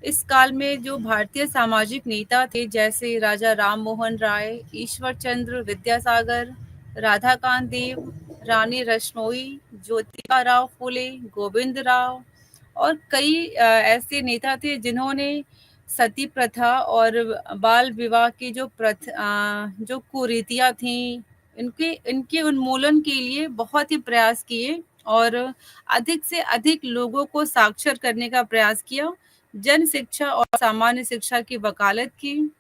इस काल में जो भारतीय सामाजिक नेता थे, जैसे राजा राम मोहन राय, ईश्वर चंद्र विद्यासागर, राधाकांत देव, रानी रश्मोई, ज्योतिबा राव फुले, गोविंद राव और कई ऐसे नेता थे जिन्होंने सती प्रथा और बाल विवाह की जो कुरीतियाँ थीं, इनके इनके उन्मूलन के लिए बहुत ही प्रयास किए और अधिक से अधिक लोगों को साक्षर करने का प्रयास किया। जन शिक्षा और सामान्य शिक्षा की वकालत की,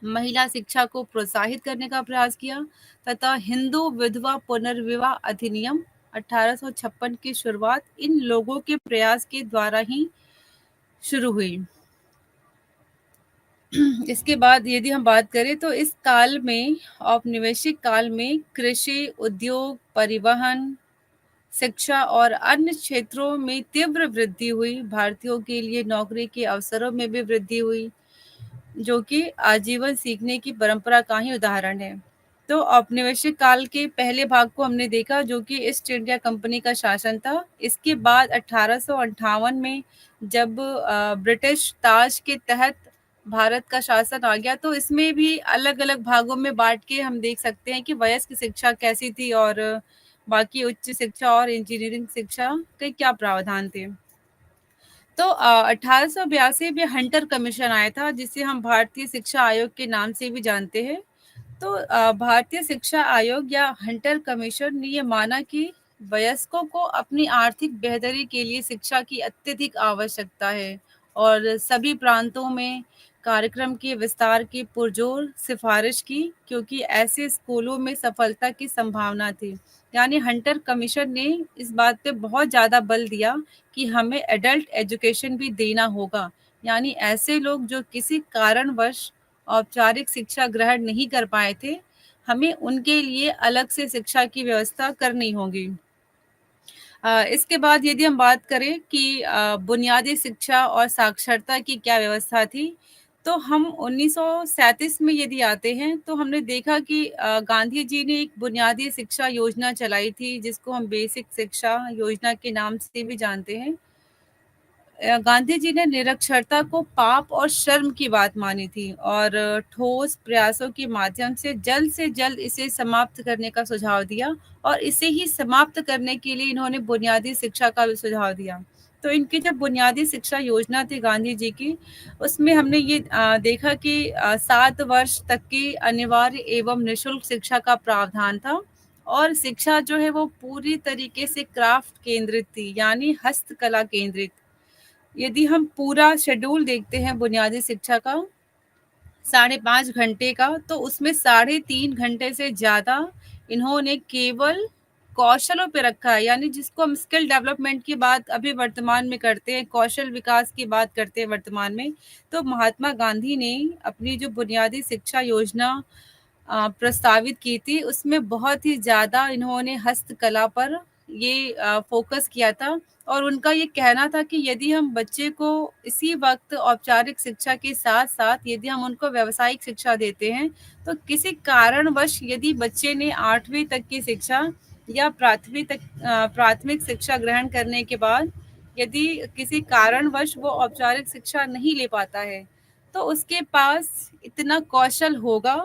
महिला शिक्षा को प्रोत्साहित करने का प्रयास किया तथा हिंदू विधवा पुनर्विवाह अधिनियम 1856 की शुरुआत इन लोगों के प्रयास के द्वारा ही शुरू हुई। इसके बाद यदि हम बात करें तो इस काल में, औपनिवेशिक काल में कृषि, उद्योग, परिवहन, शिक्षा और अन्य क्षेत्रों में तीव्र वृद्धि हुई। भारतीयों के लिए नौकरी के अवसरों में भी वृद्धि हुई, जो कि आजीवन सीखने की परंपरा का ही उदाहरण है। तो औपनिवेशिक काल के पहले भाग को हमने देखा, जो कि ईस्ट इंडिया कंपनी का शासन था। इसके बाद 1858 में जब ब्रिटिश ताज के तहत भारत का शासन आ गया, तो इसमें भी अलग-अलग भागों में बाँट के हम देख सकते हैं कि वयस्क शिक्षा कैसी थी और बाकी उच्च शिक्षा और इंजीनियरिंग शिक्षा के क्या प्रावधान थे। तो 1882 में हंटर कमीशन आया था, जिसे हम भारतीय शिक्षा आयोग के नाम से भी जानते हैं। तो भारतीय शिक्षा आयोग या हंटर कमीशन ने ये माना कि वयस्कों को अपनी आर्थिक बेहतरी के लिए शिक्षा की अत्यधिक आवश्यकता है और सभी प्रांतों में कार्यक्रम के विस्तार की पुरजोर सिफारिश की, क्योंकि ऐसे स्कूलों में सफलता की संभावना थी। यानी हंटर कमीशन ने इस बात पे बहुत ज़्यादा बल दिया कि हमें एडल्ट एजुकेशन भी देना होगा। यानी ऐसे लोग जो किसी कारणवश औपचारिक शिक्षा ग्रहण नहीं कर पाए थे, हमें उनके लिए अलग से शिक्षा की व्यवस्था करनी होगी। इसके बाद यदि हम बात करें कि बुनियादी शिक्षा और साक्षरता की क्या व्यवस्था थी, तो हम 1937 में यदि आते हैं, तो हमने देखा कि गांधी जी ने एक बुनियादी शिक्षा योजना चलाई थी, जिसको हम बेसिक शिक्षा योजना के नाम से भी जानते हैं। गांधी जी ने निरक्षरता को पाप और शर्म की बात मानी थी और ठोस प्रयासों के माध्यम से जल्द इसे समाप्त करने का सुझाव दिया और इसे ही समाप्त करने के लिए इन्होंने बुनियादी शिक्षा का भी सुझाव दिया। तो इनकी जो बुनियादी शिक्षा योजना थी गांधी जी की, उसमें हमने ये देखा कि 7 वर्ष तक की अनिवार्य एवं निशुल्क शिक्षा का प्रावधान था और शिक्षा जो है वो पूरी तरीके से क्राफ्ट केंद्रित थी, यानी हस्तकला केंद्रित। यदि हम पूरा शेड्यूल देखते हैं बुनियादी शिक्षा का 5.5 घंटे का, तो उसमें 3.5 घंटे से ज़्यादा इन्होंने केवल कौशलों पे रखा है, यानी जिसको हम स्किल डेवलपमेंट की बात अभी वर्तमान में करते हैं, कौशल विकास की बात करते हैं वर्तमान में। तो महात्मा गांधी ने अपनी जो बुनियादी शिक्षा योजना प्रस्तावित की थी, उसमें बहुत ही ज़्यादा इन्होंने हस्तकला पर ये फ़ोकस किया था और उनका ये कहना था कि यदि हम बच्चे को इसी वक़्त औपचारिक शिक्षा के साथ-साथ यदि हम उनको व्यावसायिक शिक्षा देते हैं, तो किसी कारणवश यदि बच्चे ने 8वीं तक की शिक्षा या प्राथमिक शिक्षा ग्रहण करने के बाद यदि किसी कारणवश वो औपचारिक शिक्षा नहीं ले पाता है, तो उसके पास इतना कौशल होगा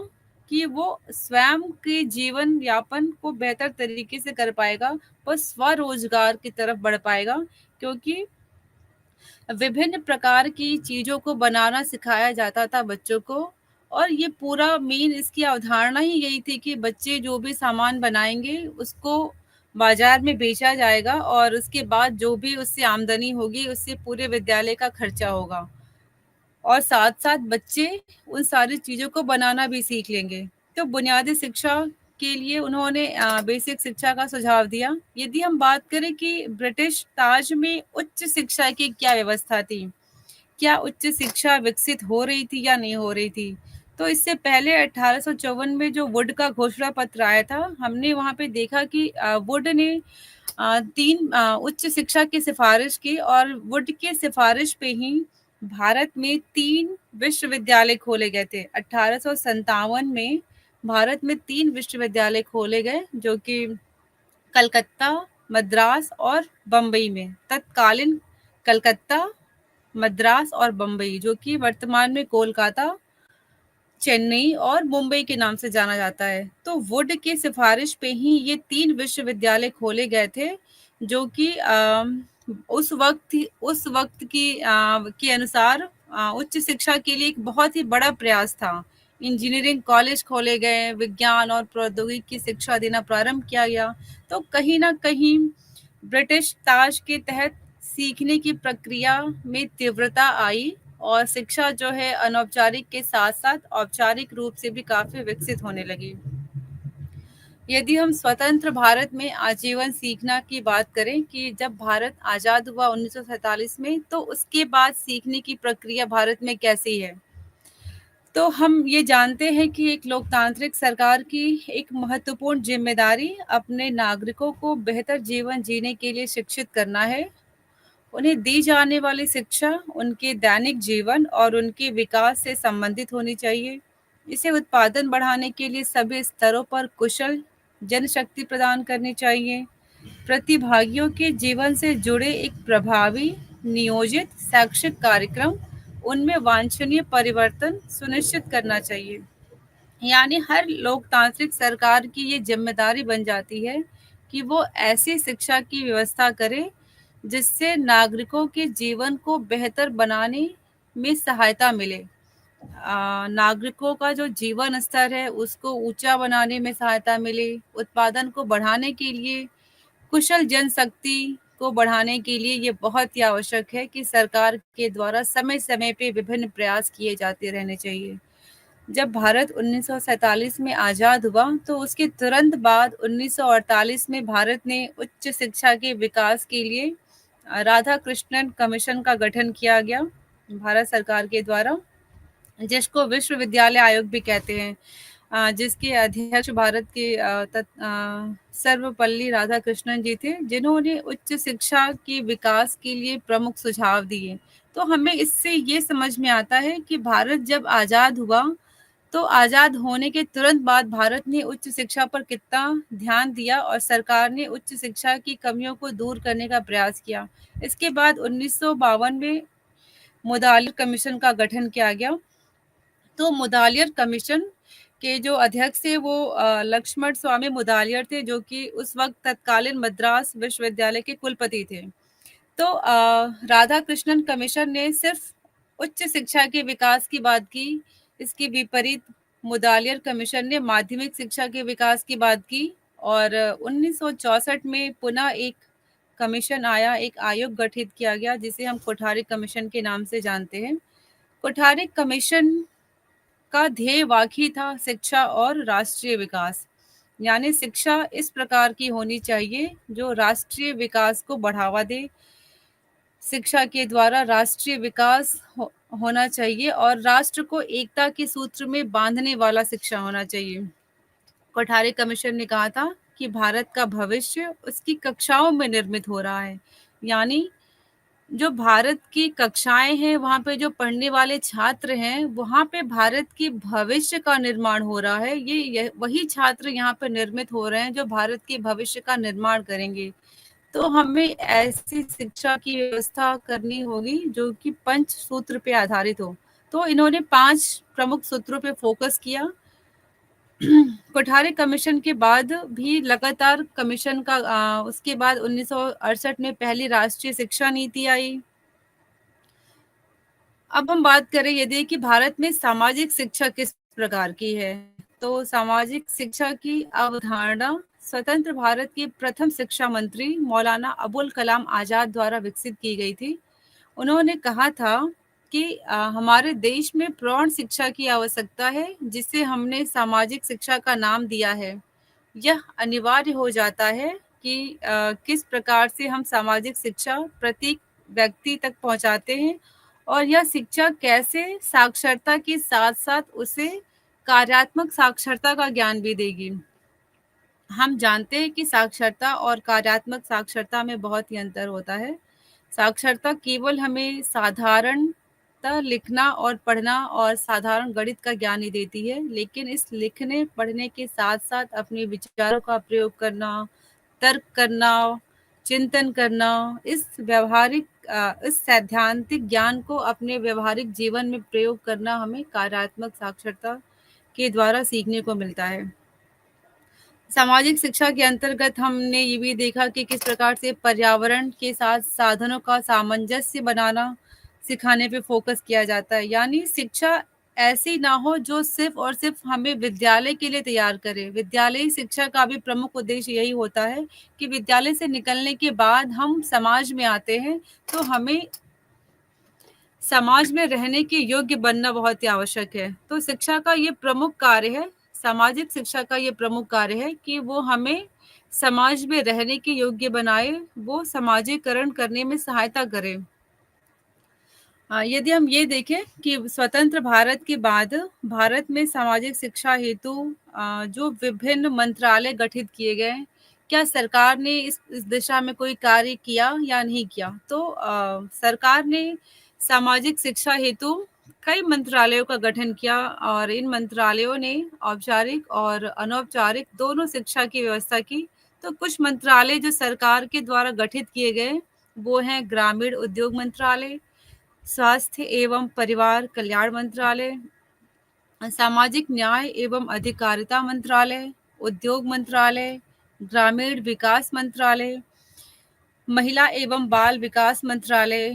कि वो स्वयं के जीवन यापन को बेहतर तरीके से कर पाएगा, वो स्वरोजगार की तरफ बढ़ पाएगा, क्योंकि विभिन्न प्रकार की चीज़ों को बनाना सिखाया जाता था बच्चों को। और ये पूरा मेन इसकी अवधारणा ही यही थी कि बच्चे जो भी सामान बनाएंगे उसको बाजार में बेचा जाएगा और उसके बाद जो भी उससे आमदनी होगी उससे पूरे विद्यालय का खर्चा होगा और साथ-साथ बच्चे उन सारी चीज़ों को बनाना भी सीख लेंगे। तो बुनियादी शिक्षा के लिए उन्होंने बेसिक शिक्षा का सुझाव दिया। यदि हम बात करें कि ब्रिटिश ताज में उच्च शिक्षा की क्या व्यवस्था थी, क्या उच्च शिक्षा विकसित हो रही थी या नहीं हो रही थी? तो इससे पहले 1854 में जो वुड का घोषणा पत्र आया था, हमने वहाँ पे देखा कि वुड ने 3 उच्च शिक्षा की सिफ़ारिश की और वुड की सिफ़ारिश पे ही भारत में 3 विश्वविद्यालय खोले गए थे। 1857 में भारत में 3 विश्वविद्यालय खोले गए, जो कि कलकत्ता, मद्रास और बम्बई में। तत्कालीन कलकत्ता, मद्रास और बम्बई, जो कि वर्तमान में कोलकाता, चेन्नई और मुंबई के नाम से जाना जाता है। तो वुड की सिफारिश पे ही ये 3 विश्वविद्यालय खोले गए थे, जो कि उस वक्त के अनुसार उच्च शिक्षा के लिए एक बहुत ही बड़ा प्रयास था। इंजीनियरिंग कॉलेज खोले गए, विज्ञान और प्रौद्योगिकी की शिक्षा देना प्रारंभ किया गया। तो कहीं न कहीं ब्रिटिश ताज के तहत सीखने की प्रक्रिया में तीव्रता आई और शिक्षा जो है अनौपचारिक के साथ-साथ औपचारिक रूप से भी काफ़ी विकसित होने लगी। यदि हम स्वतंत्र भारत में आजीवन सीखना की बात करें कि जब भारत आज़ाद हुआ 1947 में, तो उसके बाद सीखने की प्रक्रिया भारत में कैसी है? तो हम ये जानते हैं कि एक लोकतांत्रिक सरकार की एक महत्वपूर्ण ज़िम्मेदारी अपने नागरिकों को बेहतर जीवन जीने के लिए शिक्षित करना है। उन्हें दी जाने वाली शिक्षा उनके दैनिक जीवन और उनके विकास से संबंधित होनी चाहिए। इसे उत्पादन बढ़ाने के लिए सभी स्तरों पर कुशल जनशक्ति प्रदान करनी चाहिए। प्रतिभागियों के जीवन से जुड़े एक प्रभावी, नियोजित शैक्षिक कार्यक्रम उनमें वांछनीय परिवर्तन सुनिश्चित करना चाहिए। यानी हर लोकतांत्रिक सरकार की ये जिम्मेदारी बन जाती है कि वो ऐसी शिक्षा की व्यवस्था करे जिससे नागरिकों के जीवन को बेहतर बनाने में सहायता मिले। नागरिकों का जो जीवन स्तर है उसको ऊंचा बनाने में सहायता मिले, उत्पादन को बढ़ाने के लिए, कुशल जनशक्ति को बढ़ाने के लिए ये बहुत ही आवश्यक है कि सरकार के द्वारा समय-समय पे विभिन्न प्रयास किए जाते रहने चाहिए। जब भारत 1947 में आज़ाद हुआ, तो उसके तुरंत बाद 1948 में भारत ने उच्च शिक्षा के विकास के लिए राधाकृष्णन कमीशन का गठन किया गया भारत सरकार के द्वारा, जिसको विश्वविद्यालय आयोग भी कहते हैं। जिसके अध्यक्ष भारत के सर्वपल्ली राधाकृष्णन जी थे, जिन्होंने उच्च शिक्षा के विकास के लिए प्रमुख सुझाव दिए। तो हमें इससे ये समझ में आता है कि भारत जब आज़ाद हुआ, तो आज़ाद होने के तुरंत बाद भारत ने उच्च शिक्षा पर कितना ध्यान दिया और सरकार ने उच्च शिक्षा की कमियों को दूर करने का प्रयास किया। इसके बाद 1952 में मुदालिर कमीशन का गठन किया गया। तो मुदालियर कमीशन के जो अध्यक्ष थे वो लक्ष्मण स्वामी मुदालियर थे, जो कि उस वक्त तत्कालीन मद्रास विश्वविद्यालय के कुलपति थे। तो राधा कृष्णन कमीशन ने सिर्फ उच्च शिक्षा के विकास की बात की। इसके विपरीत मुदालियर कमीशन ने माध्यमिक शिक्षा के विकास की बात की। और 1964 में पुनः एक कमीशन आया, एक आयोग गठित किया गया, जिसे हम कोठारी कमीशन के नाम से जानते हैं। कोठारी कमीशन का ध्येय वाक्य था शिक्षा और राष्ट्रीय विकास, यानी शिक्षा इस प्रकार की होनी चाहिए जो राष्ट्रीय विकास को बढ़ावा दे। शिक्षा के द्वारा राष्ट्रीय विकास होना चाहिए और राष्ट्र को एकता के सूत्र में बांधने वाला शिक्षा होना चाहिए। कोठारी कमीशन ने कहा था कि भारत का भविष्य उसकी कक्षाओं में निर्मित हो रहा है, यानी जो भारत की कक्षाएं हैं, वहाँ पे जो पढ़ने वाले छात्र हैं, वहाँ पे भारत के भविष्य का निर्माण हो रहा है। ये वही छात्र यहाँ पे निर्मित हो रहे हैं जो भारत के भविष्य का निर्माण करेंगे। तो हमें ऐसी शिक्षा की व्यवस्था करनी होगी जो कि पंच सूत्र पे आधारित हो। तो इन्होंने 5 प्रमुख सूत्रों पे फोकस किया। कोठारी कमीशन के बाद भी लगातार कमीशन का उसके बाद 1968 में पहली राष्ट्रीय शिक्षा नीति आई। अब हम बात करें यदि कि भारत में सामाजिक शिक्षा किस प्रकार की है, तो सामाजिक शिक्षा की अवधारणा स्वतंत्र भारत के प्रथम शिक्षा मंत्री मौलाना अबुल कलाम आजाद द्वारा विकसित की गई थी। उन्होंने कहा था कि हमारे देश में प्रौढ़ शिक्षा की आवश्यकता है, जिसे हमने सामाजिक शिक्षा का नाम दिया है। यह अनिवार्य हो जाता है कि किस प्रकार से हम सामाजिक शिक्षा प्रत्येक व्यक्ति तक पहुंचाते हैं और यह शिक्षा कैसे साक्षरता के साथ साथ उसे कार्यात्मक साक्षरता का ज्ञान भी देगी। हम जानते हैं कि साक्षरता और कार्यात्मक साक्षरता में बहुत ही अंतर होता है। साक्षरता केवल हमें साधारणतः लिखना और पढ़ना और साधारण गणित का ज्ञान ही देती है, लेकिन इस लिखने पढ़ने के साथ साथ अपने विचारों का प्रयोग करना, तर्क करना, चिंतन करना, इस सैद्धांतिक ज्ञान को अपने व्यवहारिक जीवन में प्रयोग करना हमें कार्यात्मक साक्षरता के द्वारा सीखने को मिलता है। सामाजिक शिक्षा के अंतर्गत हमने ये भी देखा कि किस प्रकार से पर्यावरण के साथ साधनों का सामंजस्य बनाना सिखाने पे फोकस किया जाता है। यानी शिक्षा ऐसी ना हो जो सिर्फ और सिर्फ हमें विद्यालय के लिए तैयार करे। विद्यालयी शिक्षा का भी प्रमुख उद्देश्य यही होता है कि विद्यालय से निकलने के बाद हम समाज में आते हैं, तो हमें समाज में रहने के योग्य बनना बहुत ही आवश्यक है। तो शिक्षा का ये प्रमुख कार्य है, सामाजिक शिक्षा का ये प्रमुख कार्य है कि वो हमें समाज में रहने के योग्य बनाए, वो समाजीकरण करने में सहायता करे। यदि हम ये देखें कि स्वतंत्र भारत के बाद भारत में सामाजिक शिक्षा हेतु जो विभिन्न मंत्रालय गठित किए गए, क्या सरकार ने इस दिशा में कोई कार्य किया या नहीं किया? तो सरकार ने सामाजिक शिक्षा हेतु कई मंत्रालयों का गठन किया और इन मंत्रालयों ने औपचारिक और अनौपचारिक दोनों शिक्षा की व्यवस्था की। तो कुछ मंत्रालय जो सरकार के द्वारा गठित किए गए, वो हैं ग्रामीण उद्योग मंत्रालय, स्वास्थ्य एवं परिवार कल्याण मंत्रालय, सामाजिक न्याय एवं अधिकारिता मंत्रालय, उद्योग मंत्रालय, ग्रामीण विकास मंत्रालय, महिला एवं बाल विकास मंत्रालय,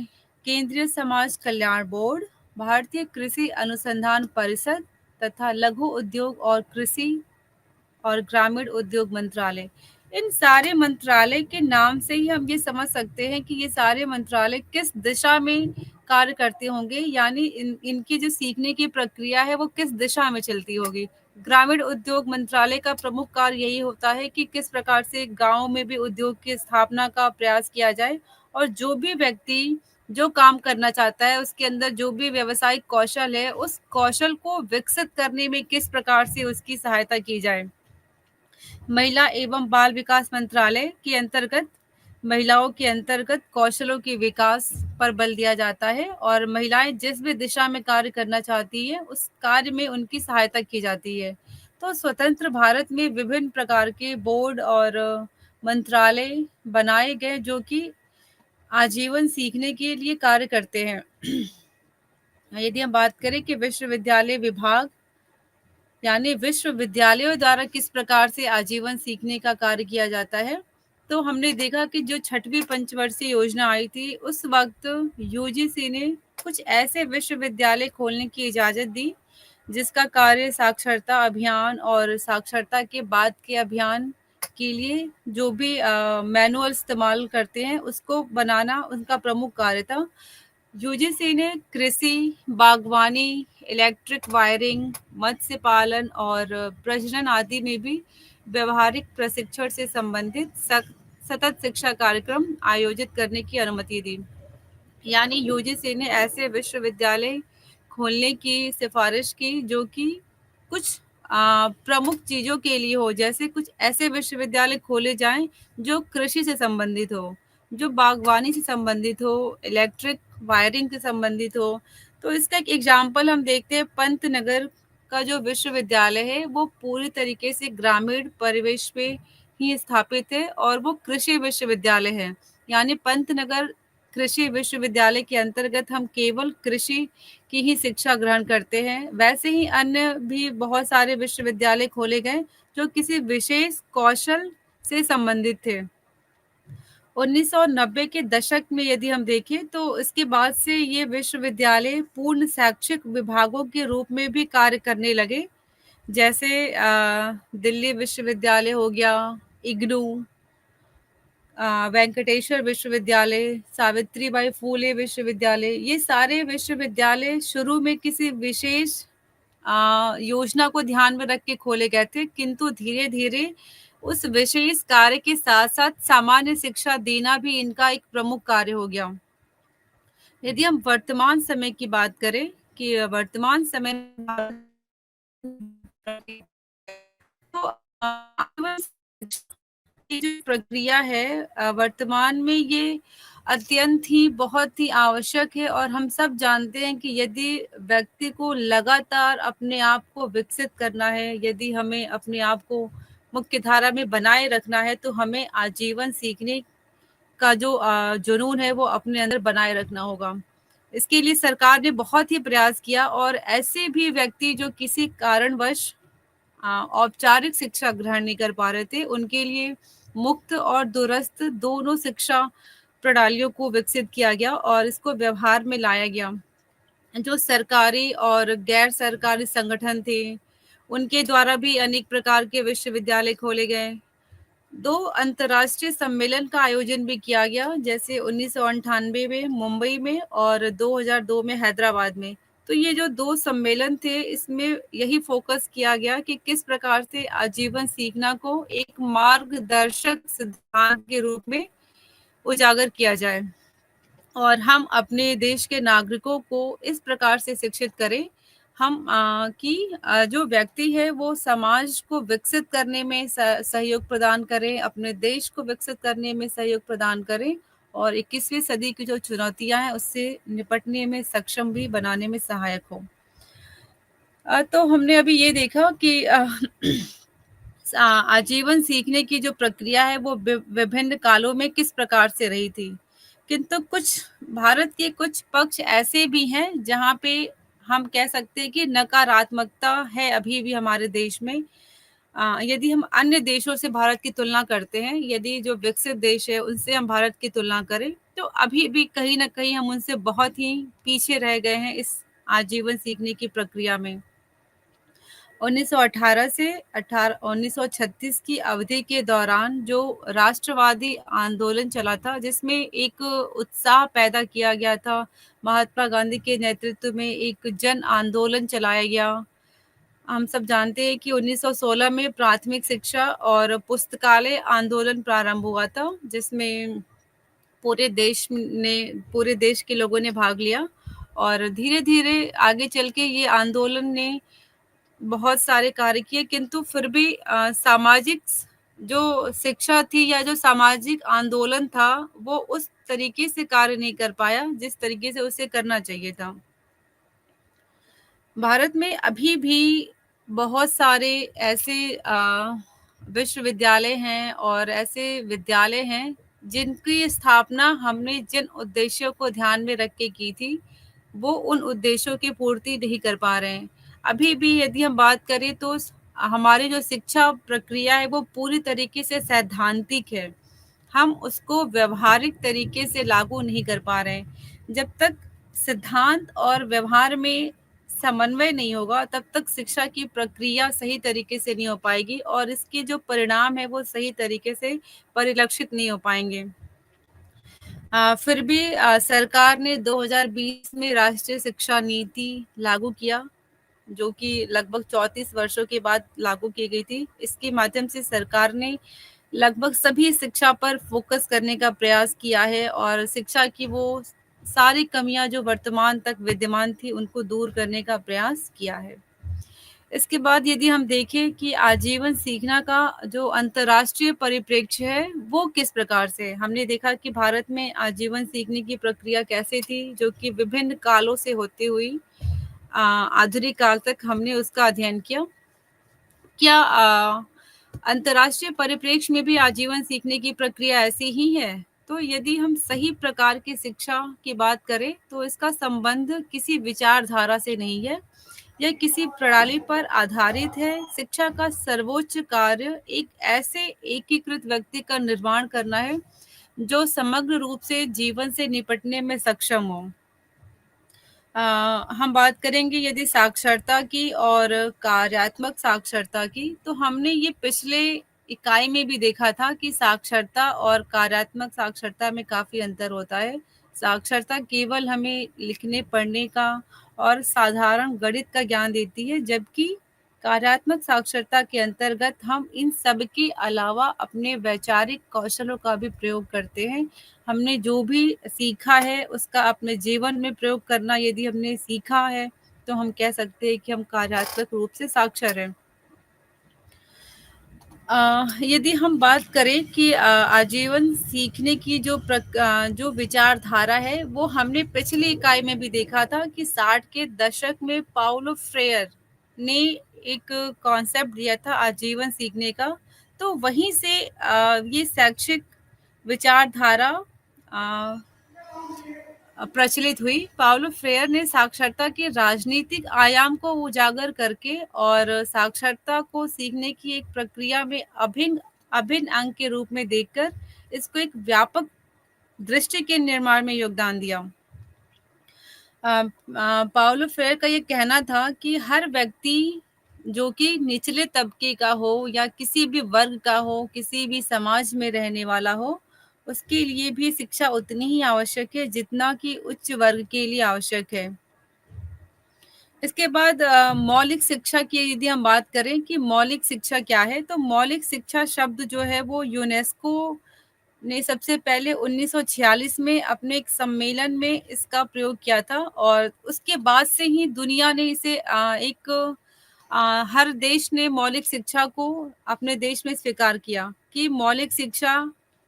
केंद्रीय समाज कल्याण बोर्ड, भारतीय कृषि अनुसंधान परिषद तथा लघु उद्योग और कृषि और ग्रामीण उद्योग मंत्रालय। इन सारे मंत्रालय के नाम से ही हम ये समझ सकते हैं कि ये सारे मंत्रालय किस दिशा में कार्य करते होंगे, यानी इनकी जो सीखने की प्रक्रिया है वो किस दिशा में चलती होगी। ग्रामीण उद्योग मंत्रालय का प्रमुख कार्य यही होता है कि किस प्रकार से गांव में भी उद्योग की स्थापना का प्रयास किया जाए और जो भी व्यक्ति जो काम करना चाहता है, उसके अंदर जो भी व्यावसायिक कौशल है, उस कौशल को विकसित करने में किस प्रकार से उसकी सहायता की जाए। महिला एवं बाल विकास मंत्रालय के अंतर्गत महिलाओं के अंतर्गत कौशलों के विकास पर बल दिया जाता है और महिलाएं जिस भी दिशा में कार्य करना चाहती है, उस कार्य में उनकी सहायता की जाती है। तो स्वतंत्र भारत में विभिन्न प्रकार के बोर्ड और मंत्रालय बनाए गए जो कि आजीवन सीखने के लिए कार्य करते हैं। यदि हम बात करें कि विश्वविद्यालय विभाग यानी विश्वविद्यालयों द्वारा किस प्रकार से आजीवन सीखने का कार्य किया जाता है, तो हमने देखा कि जो छठवीं पंचवर्षीय योजना आई थी, उस वक्त यूजीसी ने कुछ ऐसे विश्वविद्यालय खोलने की इजाज़त दी, जिसका कार्य साक्षरता अभियान और साक्षरता के बाद के अभियान के लिए जो भी मैनुअल इस्तेमाल करते हैं, उसको बनाना उनका प्रमुख कार्य था। यूजीसी ने कृषि, बागवानी, इलेक्ट्रिक वायरिंग, मत्स्य पालन और प्रजनन आदि में भी व्यवहारिक प्रशिक्षण से संबंधित सतत शिक्षा कार्यक्रम आयोजित करने की अनुमति दी। यानी यूजीसी ने ऐसे विश्वविद्यालय खोलने की सिफारिश की जो कि कुछ प्रमुख चीज़ों के लिए हो, जैसे कुछ ऐसे विश्वविद्यालय खोले जाएं जो कृषि से संबंधित हो, जो बागवानी से संबंधित हो, इलेक्ट्रिक वायरिंग से संबंधित हो। तो इसका एक एग्जाम्पल हम देखते हैं, पंतनगर का जो विश्वविद्यालय है वो पूरी तरीके से ग्रामीण परिवेश पे ही स्थापित है और वो कृषि विश्वविद्यालय है। यानी पंतनगर कृषि विश्वविद्यालय के अंतर्गत हम केवल कृषि की ही शिक्षा ग्रहण करते हैं। वैसे ही अन्य भी बहुत सारे विश्वविद्यालय खोले गए जो किसी विशेष कौशल से संबंधित थे। 1990 के दशक में यदि हम देखें तो इसके बाद से ये विश्वविद्यालय पूर्ण शैक्षिक विभागों के रूप में भी कार्य करने लगे। जैसे दिल्ली विश्वविद्यालय हो गया, इग्नू, वेंकटेश्वर विश्वविद्यालय, सावित्रीबाई फूले विश्वविद्यालय, ये सारे विश्वविद्यालय शुरू में किसी विशेष योजना को ध्यान में रख के खोले गए थे, किंतु धीरे धीरे उस विशेष कार्य के साथ साथ सामान्य शिक्षा देना भी इनका एक प्रमुख कार्य हो गया। यदि हम वर्तमान समय की बात करें कि वर्तमान समय तो ये जो प्रक्रिया है वर्तमान में ये अत्यंत ही बहुत ही आवश्यक है और हम सब जानते हैं कि यदि व्यक्ति को लगातार अपने आप को विकसित करना है, यदि हमें अपने आप को मुख्य धारा में बनाए रखना है, तो हमें आजीवन सीखने का जो जुनून है वो अपने अंदर बनाए रखना होगा। इसके लिए सरकार ने बहुत ही प्रयास किया और ऐसे भी व्यक्ति जो किसी कारणवश औपचारिक शिक्षा ग्रहण नहीं कर पा रहे थे, उनके लिए मुक्त और दूरस्थ दोनों शिक्षा प्रणालियों को विकसित किया गया और इसको व्यवहार में लाया गया। जो सरकारी और गैर सरकारी संगठन थे, उनके द्वारा भी अनेक प्रकार के विश्वविद्यालय खोले गए। 2 अंतर्राष्ट्रीय सम्मेलन का आयोजन भी किया गया, जैसे 1998 में मुंबई में और 2002 में हैदराबाद में। तो ये जो 2 सम्मेलन थे, इसमें यही फ़ोकस किया गया कि किस प्रकार से आजीवन सीखना को एक मार्गदर्शक सिद्धांत के रूप में उजागर किया जाए और हम अपने देश के नागरिकों को इस प्रकार से शिक्षित करें कि जो व्यक्ति है वो समाज को विकसित करने में सहयोग प्रदान करें, अपने देश को विकसित करने में सहयोग प्रदान करें और 21वीं सदी की जो चुनौतियां हैं उससे निपटने में सक्षम भी बनाने में सहायक हो। तो हमने अभी ये देखा कि आजीवन सीखने की जो प्रक्रिया है वो विभिन्न कालों में किस प्रकार से रही थी, किंतु कुछ भारत के कुछ पक्ष ऐसे भी हैं जहाँ पे हम कह सकते हैं कि नकारात्मकता है अभी भी हमारे देश में। यदि हम अन्य देशों से भारत की तुलना करते हैं, यदि जो विकसित देश है उनसे हम भारत की तुलना करें, तो अभी भी कहीं ना कहीं हम उनसे बहुत ही पीछे रह गए हैं इस आजीवन सीखने की प्रक्रिया में। 1918 से 1936 की अवधि के दौरान जो राष्ट्रवादी आंदोलन चला था, जिसमें एक उत्साह पैदा किया गया था, महात्मा गांधी के नेतृत्व में एक जन आंदोलन चलाया गया। हम सब जानते हैं कि 1916 में प्राथमिक शिक्षा और पुस्तकालय आंदोलन प्रारंभ हुआ था, जिसमें पूरे देश के लोगों ने भाग लिया और धीरे-धीरे आगे चल के ये आंदोलन ने बहुत सारे कार्य किए, किंतु फिर भी सामाजिक जो शिक्षा थी या जो सामाजिक आंदोलन था, वो उस तरीके से कार्य नहीं कर पाया, जिस तरीके से उसे करना चाहिए था। भारत में अभी भी बहुत सारे ऐसे विश्वविद्यालय हैं और ऐसे विद्यालय हैं जिनकी स्थापना हमने जिन उद्देश्यों को ध्यान में रख के की थी, वो उन उद्देश्यों की पूर्ति नहीं कर पा रहे हैं। अभी भी यदि हम बात करें तो हमारी जो शिक्षा प्रक्रिया है वो पूरी तरीके से सैद्धांतिक है। हम उसको व्यवहारिक तरीके से लागू नहीं कर पा रहे हैं। जब तक सिद्धांत और व्यवहार में समन्वय नहीं होगा, तब तक शिक्षा की प्रक्रिया सही तरीके से नहीं हो पाएगी और इसके जो परिणाम है वो सही तरीके से परिलक्षित नहीं हो पाएंगे। फिर भी सरकार ने 2020 में राष्ट्रीय शिक्षा नीति लागू किया, जो कि लगभग 34 वर्षों के बाद लागू की गई थी। इसके माध्यम से सरकार ने लगभग सभी शिक्षा पर फोकस करने का प्रयास किया है और शिक्षा की वो सारी कमियां जो वर्तमान तक विद्यमान थी, उनको दूर करने का प्रयास किया है। इसके बाद यदि हम देखें कि आजीवन सीखना का जो अंतर्राष्ट्रीय परिप्रेक्ष्य है, वो किस प्रकार से है। हमने देखा कि भारत में आजीवन सीखने की प्रक्रिया कैसे थी, जो कि विभिन्न कालों से होती हुई आधुनिक काल तक हमने उसका अध्ययन किया। क्या अंतर्राष्ट्रीय परिप्रेक्ष्य में भी आजीवन सीखने की प्रक्रिया ऐसी ही है? तो यदि हम सही प्रकार की शिक्षा की बात करें, तो इसका संबंध किसी विचारधारा से नहीं है, यह किसी प्रणाली पर आधारित है। शिक्षा का सर्वोच्च कार्य एक ऐसे एकीकृत व्यक्ति का निर्माण करना है, जो समग्र रूप से जीवन से निपटने में सक्षम हो। हम बात करेंगे यदि साक्षरता की और कार्यात्मक साक्षरता की, तो हमने ये पिछले इकाई में भी देखा था कि साक्षरता और कार्यात्मक साक्षरता में काफ़ी अंतर होता है। साक्षरता केवल हमें लिखने पढ़ने का और साधारण गणित का ज्ञान देती है, जबकि कार्यात्मक साक्षरता के अंतर्गत हम इन सब के अलावा अपने वैचारिक कौशलों का भी प्रयोग करते हैं। हमने जो भी सीखा है उसका अपने जीवन में प्रयोग करना यदि हमने सीखा है, तो हम कह सकते हैं कि हम कार्यात्मक रूप से साक्षर हैं। यदि हम बात करें कि आजीवन सीखने की जो विचारधारा है, वो हमने पिछली इकाई में भी देखा था कि 60 के दशक में पाउलो फ्रेयर ने एक कॉन्सेप्ट दिया था आजीवन सीखने का। तो वहीं से ये शैक्षिक विचारधारा प्रचलित हुई। पाउलो फ्रेयर ने साक्षरता के राजनीतिक आयाम को उजागर करके और साक्षरता को सीखने की एक प्रक्रिया में अभिन्न अभिन्न अंग के रूप में देखकर इसको एक व्यापक दृष्टि के निर्माण में योगदान दिया। पाउलो फ्रेयर का ये कहना था कि हर व्यक्ति जो कि निचले तबके का हो या किसी भी वर्ग का हो, किसी भी समाज में रहने वाला हो, उसके लिए भी शिक्षा उतनी ही आवश्यक है जितना कि उच्च वर्ग के लिए आवश्यक है। इसके बाद मौलिक शिक्षा की यदि हम बात करें कि मौलिक शिक्षा क्या है, तो मौलिक शिक्षा शब्द जो है वो यूनेस्को ने सबसे पहले 1946 में अपने एक सम्मेलन में इसका प्रयोग किया था और उसके बाद से ही दुनिया ने इसे हर देश ने मौलिक शिक्षा को अपने देश में स्वीकार किया कि मौलिक शिक्षा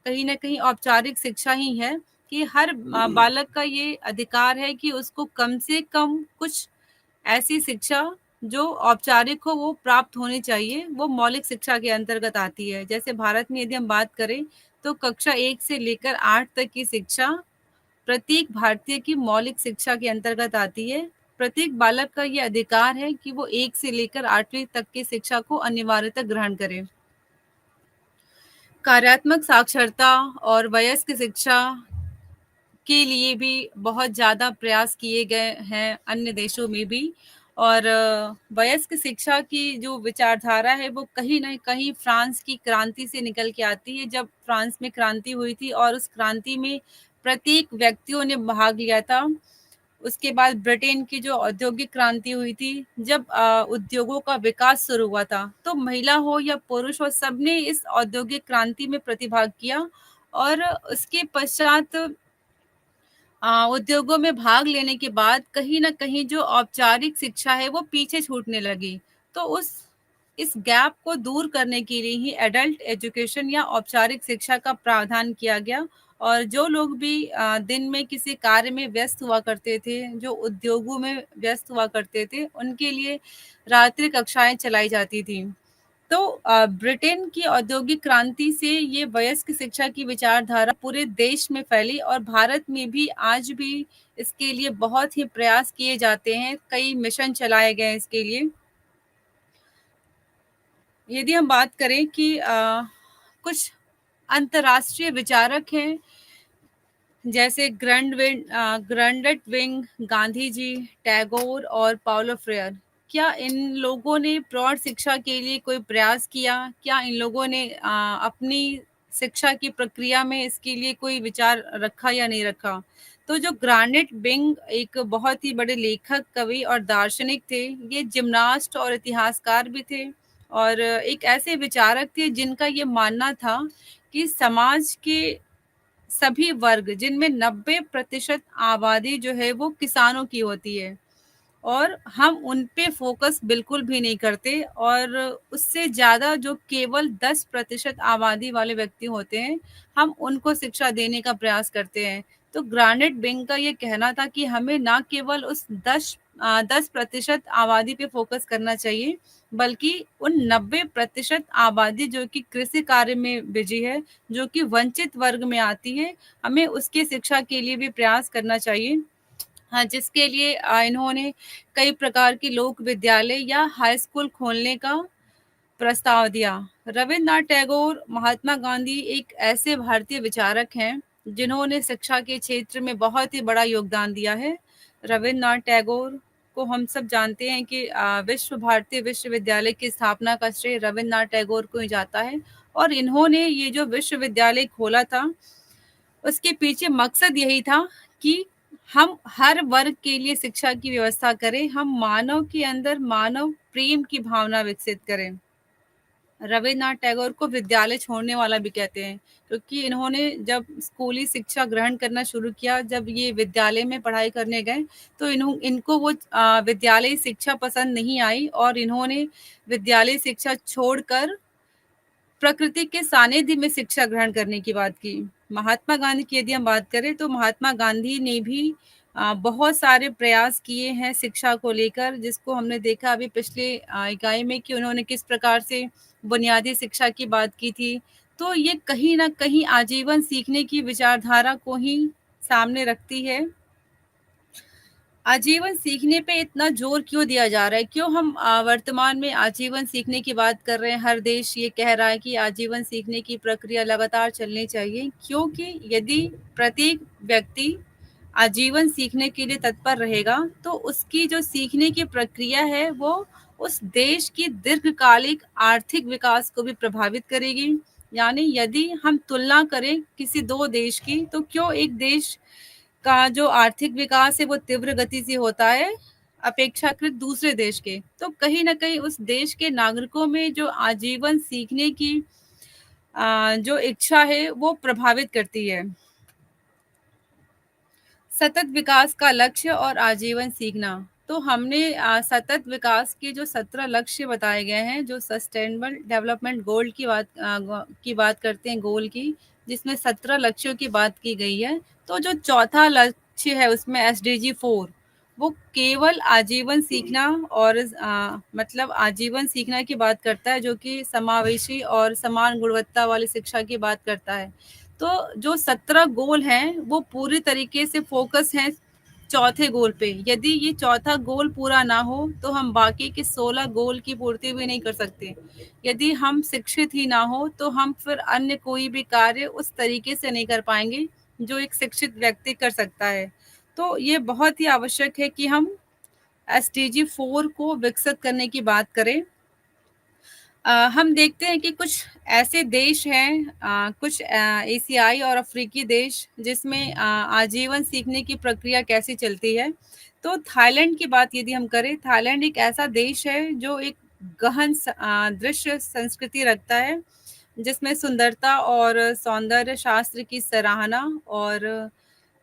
कहीं ना कहीं औपचारिक शिक्षा ही है, कि हर बालक का ये अधिकार है कि उसको कम से कम कुछ ऐसी शिक्षा जो औपचारिक हो वो प्राप्त होनी चाहिए, वो मौलिक शिक्षा के अंतर्गत आती है। जैसे भारत में यदि हम बात करें, तो कक्षा 1 से लेकर 8 तक की शिक्षा प्रत्येक भारतीय की मौलिक शिक्षा के अंतर्गत आती है। प्रत्येक बालक का ये अधिकार है कि वो 1 से लेकर 8वीं तक की शिक्षा को अनिवार्यतः ग्रहण करे। कार्यात्मक साक्षरता और वयस्क शिक्षा के लिए भी बहुत ज़्यादा प्रयास किए गए हैं अन्य देशों में भी। और वयस्क शिक्षा की जो विचारधारा है वो कहीं न कहीं फ्रांस की क्रांति से निकल के आती है। जब फ्रांस में क्रांति हुई थी और उस क्रांति में प्रत्येक व्यक्तियों ने भाग लिया था। उसके बाद ब्रिटेन की जो औद्योगिक क्रांति हुई थी, जब उद्योगों का विकास शुरू हुआ था, तो महिला हो या पुरुष हो, सबने इस औद्योगिक क्रांति में प्रतिभाग किया और उसके पश्चात उद्योगों में भाग लेने के बाद कहीं न कहीं जो औपचारिक शिक्षा है वो पीछे छूटने लगी। तो उस इस गैप को दूर करने के लिए ही एडल्ट एजुकेशन या औपचारिक शिक्षा का प्रावधान किया गया और जो लोग भी दिन में किसी कार्य में व्यस्त हुआ करते थे, जो उद्योगों में व्यस्त हुआ करते थे, उनके लिए रात्रि कक्षाएँ चलाई जाती थीं। तो ब्रिटेन की औद्योगिक क्रांति से ये वयस्क शिक्षा की विचारधारा पूरे देश में फैली और भारत में भी आज भी इसके लिए बहुत ही प्रयास किए जाते हैं, कई मिशन चलाए गए हैं इसके लिए। यदि हम बात करें कि कुछ अंतर्राष्ट्रीय विचारक हैं जैसे ग्रैंडेट विंग, गांधी जी, टैगोर और पाउलो फ्रेयर। क्या इन लोगों ने प्रौढ़ शिक्षा के लिए कोई प्रयास किया? क्या इन लोगों ने अपनी शिक्षा की प्रक्रिया में इसके लिए कोई विचार रखा या नहीं रखा? तो जो ग्रानेट बिंग एक बहुत ही बड़े लेखक, कवि और दार्शनिक थे। ये जिम्नास्ट और इतिहासकार भी थे और एक ऐसे विचारक थे जिनका ये मानना था कि समाज के सभी वर्ग जिनमें 90% आबादी जो है वो किसानों की होती है और हम उन पे फोकस बिल्कुल भी नहीं करते और उससे ज़्यादा जो केवल 10% आबादी वाले व्यक्ति होते हैं, हम उनको शिक्षा देने का प्रयास करते हैं। तो ग्रानेट बिंग का ये कहना था कि हमें ना केवल उस 10% आबादी पे फोकस करना चाहिए, बल्कि उन 90% आबादी जो कि कृषि कार्य में बिजी है, जो कि वंचित वर्ग में आती है, हमें उसकी शिक्षा के लिए भी प्रयास करना चाहिए। हाँ, जिसके लिए इन्होंने कई प्रकार की लोक विद्यालय या हाई स्कूल खोलने का प्रस्ताव दिया। रविन्द्रनाथ टैगोर, महात्मा गांधी एक ऐसे भारतीय विचारक हैं, जिन्होंने शिक्षा के क्षेत्र में बहुत ही बड़ा योगदान दिया है। रविन्द्रनाथ टैगोर को हम सब जानते हैं कि विश्व भारती विश्वविद्यालय की स्थापना का श्रेय रविन्द्रनाथ टैगोर को ही जाता है और इन्होंने ये जो विश्वविद्यालय खोला था, उसके पीछे मकसद यही था कि हम हर वर्ग के लिए शिक्षा की व्यवस्था करें, हम मानव के अंदर मानव प्रेम की भावना विकसित करें। रविन्द्रनाथ टैगोर को विद्यालय छोड़ने वाला भी कहते हैं, क्योंकि इन्होंने जब स्कूली शिक्षा ग्रहण करना शुरू किया, जब ये विद्यालय में पढ़ाई करने गए, तो इनको वो विद्यालय शिक्षा पसंद नहीं आई और इन्होंने विद्यालय शिक्षा छोड़कर प्रकृति के सानिध्य में शिक्षा ग्रहण करने की बात की। महात्मा गांधी की यदि हम बात करें तो महात्मा गांधी ने भी बहुत सारे प्रयास किए हैं शिक्षा को लेकर, जिसको हमने देखा अभी पिछले इकाई में कि उन्होंने किस प्रकार से बुनियादी शिक्षा की बात की थी। तो ये कहीं न कहीं आजीवन सीखने की विचारधारा को ही सामने रखती है। आजीवन सीखने पे इतना ज़ोर क्यों दिया जा रहा है? क्यों हम वर्तमान में आजीवन सीखने की बात कर रहे हैं? हर देश ये कह रहा है कि आजीवन सीखने की प्रक्रिया लगातार चलनी चाहिए, क्योंकि यदि प्रत्येक व्यक्ति आजीवन सीखने के लिए तत्पर रहेगा, तो उसकी जो सीखने की प्रक्रिया है, वो उस देश की दीर्घकालिक आर्थिक विकास को भी प्रभावित करेगी। यानी यदि हम तुलना करें किसी 2 देश की, तो क्यों एक देश का जो आर्थिक विकास है वो तीव्र गति से होता है अपेक्षाकृत दूसरे देश के। तो कहीं न कहीं उस देश के नागरिकों में जो आजीवन सीखने की जो इच्छा है वो प्रभावित करती है। सतत विकास का लक्ष्य और आजीवन सीखना। तो हमने सतत विकास के जो 17 लक्ष्य बताए गए हैं, जो सस्टेनेबल डेवलपमेंट गोल की बात करते हैं, गोल की, जिसमें 17 लक्ष्यों की बात की गई है। तो जो चौथा लक्ष्य है उसमें एसडीजी 4, वो केवल आजीवन सीखना और मतलब आजीवन सीखना की बात करता है, जो कि समावेशी और समान गुणवत्ता वाली शिक्षा की बात करता है। तो जो 17 गोल हैं, वो पूरी तरीके से फ़ोकस हैं चौथे गोल पे। यदि ये चौथा गोल पूरा ना हो, तो हम बाकी के 16 गोल की पूर्ति भी नहीं कर सकते। यदि हम शिक्षित ही ना हो, तो हम फिर अन्य कोई भी कार्य उस तरीके से नहीं कर पाएँगे, जो एक शिक्षित व्यक्ति कर सकता है। तो ये बहुत ही आवश्यक है कि हम एसडीजी 4 को विकसित करने की बात करें। हम देखते हैं कि कुछ ऐसे देश हैं, कुछ एशियाई और अफ्रीकी देश, जिसमें आजीवन सीखने की प्रक्रिया कैसी चलती है। तो थाईलैंड की बात यदि हम करें, थाईलैंड एक ऐसा देश है जो एक गहन दृश्य संस्कृति रखता है। जिसमें सुंदरता और सौंदर्य शास्त्र की सराहना और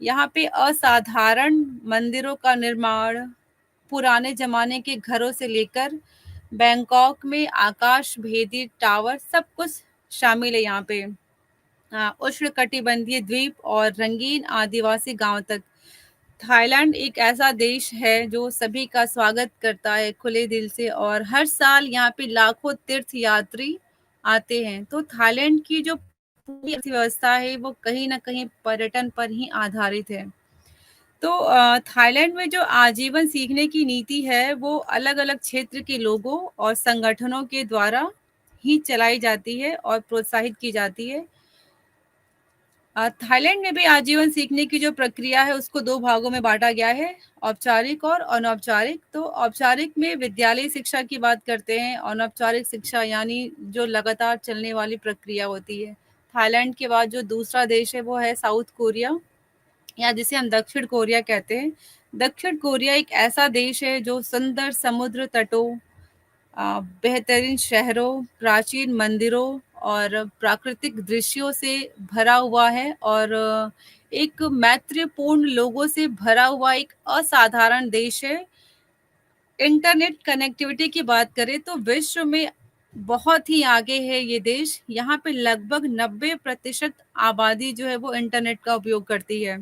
यहाँ पे असाधारण मंदिरों का निर्माण, पुराने ज़माने के घरों से लेकर बैंकॉक में आकाशभेदी टावर सब कुछ शामिल है यहाँ पे। उष्णकटिबंधीय द्वीप और रंगीन आदिवासी गांव तक। थाईलैंड एक ऐसा देश है जो सभी का स्वागत करता है खुले दिल से और हर साल यहाँ पे लाखों तीर्थ यात्री आते हैं। तो थाईलैंड की जो पूरी अर्थव्यवस्था है वो कहीं न कहीं पर्यटन पर ही आधारित है। तो थाईलैंड में जो आजीवन सीखने की नीति है वो अलग-अलग क्षेत्र के लोगों और संगठनों के द्वारा ही चलाई जाती है और प्रोत्साहित की जाती है। थाईलैंड में भी आजीवन सीखने की जो प्रक्रिया है उसको 2 भागों में बाँटा गया है, औपचारिक और अनौपचारिक। तो औपचारिक में विद्यालयी शिक्षा की बात करते हैं, अनौपचारिक शिक्षा यानी जो लगातार चलने वाली प्रक्रिया होती है। थाईलैंड के बाद जो दूसरा देश है वो है साउथ कोरिया या जिसे हम दक्षिण कोरिया कहते हैं। दक्षिण कोरिया एक ऐसा देश है जो सुंदर समुद्र तटों, बेहतरीन शहरों, प्राचीन मंदिरों और प्राकृतिक दृश्यों से भरा हुआ है और एक मैत्रीपूर्ण लोगों से भरा हुआ एक असाधारण देश है। इंटरनेट कनेक्टिविटी की बात करें तो विश्व में बहुत ही आगे है ये देश। यहाँ पे लगभग 90% आबादी जो है वो इंटरनेट का उपयोग करती है।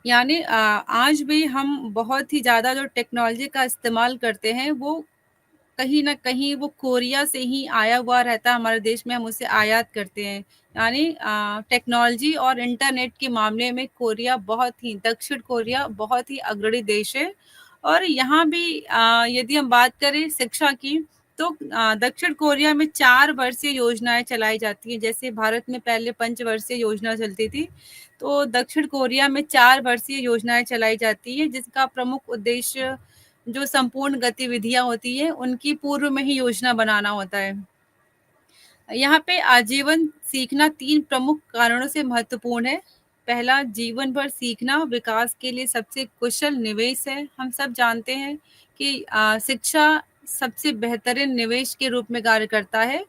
यानी आज भी हम बहुत ही ज़्यादा जो टेक्नोलॉजी का इस्तेमाल करते हैं वो कहीं न कहीं वो कोरिया से ही आया हुआ रहता है हमारे देश में, हम उसे आयात करते हैं। यानी टेक्नोलॉजी और इंटरनेट के मामले में कोरिया बहुत ही दक्षिण कोरिया बहुत ही अग्रणी देश है। और यहाँ भी यदि हम बात करें शिक्षा की तो दक्षिण कोरिया में 4 वर्षीय योजनाएँ चलाई जाती हैं। जैसे भारत में पहले पंचवर्षीय योजना चलती थी, तो दक्षिण कोरिया में 4 वर्षीय योजनाएँ चलाई जाती हैं, जिसका प्रमुख उद्देश्य जो संपूर्ण गतिविधियाँ होती हैं, उनकी पूर्व में ही योजना बनाना होता है। यहाँ पे आजीवन सीखना 3 प्रमुख कारणों से महत्वपूर्ण है। पहला, जीवन भर सीखना विकास के लिए सबसे कुशल निवेश है। हम सब जानते हैं कि शिक्षा सबसे बेहतरीन निवेश के रूप में कार्य करता है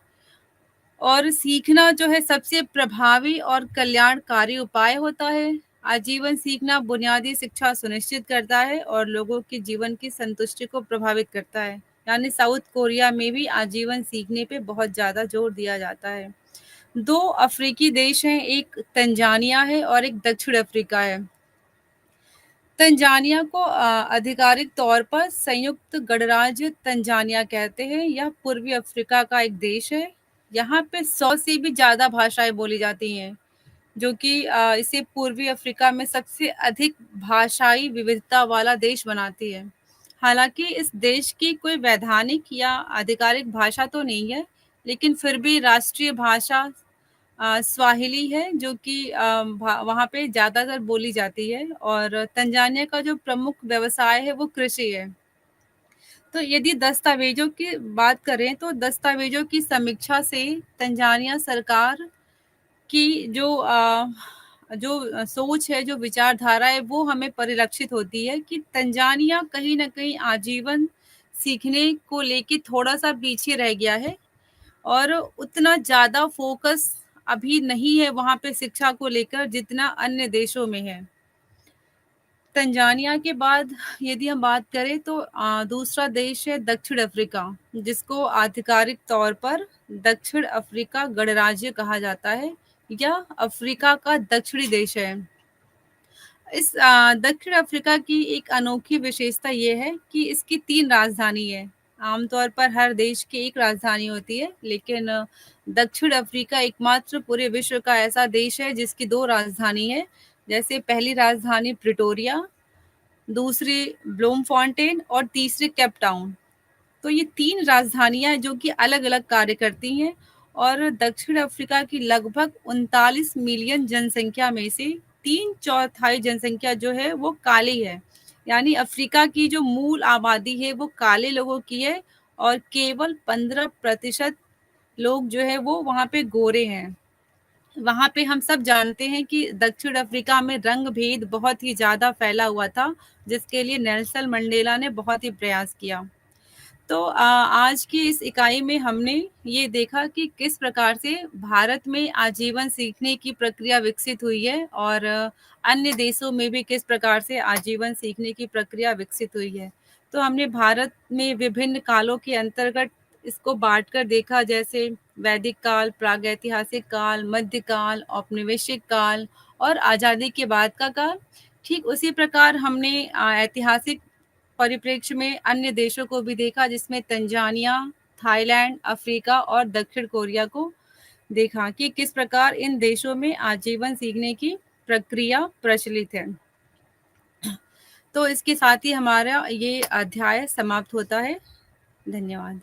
और सीखना जो है सबसे प्रभावी और कल्याणकारी उपाय होता है। आजीवन सीखना बुनियादी शिक्षा सुनिश्चित करता है और लोगों के जीवन की संतुष्टि को प्रभावित करता है। यानी साउथ कोरिया में भी आजीवन सीखने पे बहुत ज़्यादा जोर दिया जाता है। 2 अफ्रीकी देश हैं, एक तंजानिया है और एक दक्षिण अफ्रीका है। तंजानिया को आधिकारिक तौर पर संयुक्त गणराज्य तंजानिया कहते हैं। यह पूर्वी अफ्रीका का एक देश है। यहाँ पे 100 से भी ज़्यादा भाषाएँ बोली जाती हैं, जो कि इसे पूर्वी अफ्रीका में सबसे अधिक भाषाई विविधता वाला देश बनाती है। हालाँकि इस देश की कोई वैधानिक या आधिकारिक भाषा तो नहीं है, लेकिन फिर भी राष्ट्रीय भाषा स्वाहिली है जो कि वहाँ पे ज़्यादातर बोली जाती है और तंजानिया का जो प्रमुख व्यवसाय है वो कृषि है। तो यदि दस्तावेज़ों की बात करें तो दस्तावेज़ों की समीक्षा से तंजानिया सरकार की जो सोच है, जो विचारधारा है वो हमें परिलक्षित होती है कि तंजानिया कहीं न कहीं आजीवन सीखने को लेके थोड़ा-सा पीछे रह गया है और उतना ज़्यादा फ़ोकस अभी नहीं है वहाँ पे शिक्षा को लेकर जितना अन्य देशों में है। तंजानिया के बाद यदि हम बात करें तो दूसरा देश है दक्षिण अफ्रीका, जिसको आधिकारिक तौर पर दक्षिण अफ्रीका गणराज्य कहा जाता है। यह अफ्रीका का दक्षिणी देश है। इस दक्षिण अफ्रीका की एक अनोखी विशेषता ये है कि इसकी 3 राजधानी है। आमतौर पर हर देश की 1 राजधानी होती है, लेकिन दक्षिण अफ्रीका एकमात्र पूरे विश्व का ऐसा देश है जिसकी 2 राजधानी है। जैसे पहली राजधानी प्रिटोरिया, दूसरी ब्लूमफ़ॉन्टेन और तीसरी केप टाउन। तो ये 3 राजधानियाँ जो कि अलग-अलग कार्य करती हैं और दक्षिण अफ्रीका की लगभग 39 मिलियन जनसंख्या में से 3/4 जनसंख्या जो है वो काली है। यानी अफ्रीका की जो मूल आबादी है वो काले लोगों की है और केवल 15% लोग जो है वो वहाँ पे गोरे हैं। वहाँ पे हम सब जानते हैं कि दक्षिण अफ्रीका में रंग भेद बहुत ही ज़्यादा फैला हुआ था, जिसके लिए नेल्सन मंडेला ने बहुत ही प्रयास किया। तो आज की इस इकाई में हमने ये देखा कि किस प्रकार से भारत में आजीवन सीखने की प्रक्रिया विकसित हुई है और अन्य देशों में भी किस प्रकार से आजीवन सीखने की प्रक्रिया विकसित हुई है। तो हमने भारत में विभिन्न कालों के अंतर्गत इसको बाँटकर देखा, जैसे वैदिक काल, प्रागैतिहासिक काल, मध्यकाल, औपनिवेशिक काल और आज़ादी के बाद का काल। ठीक उसी प्रकार हमने ऐतिहासिक परिप्रेक्ष्य में अन्य देशों को भी देखा, जिसमें तंजानिया, थाईलैंड, अफ्रीका और दक्षिण कोरिया को देखा कि किस प्रकार इन देशों में आजीवन सीखने की प्रक्रिया प्रचलित है। तो इसके साथ ही हमारा ये अध्याय समाप्त होता है। धन्यवाद।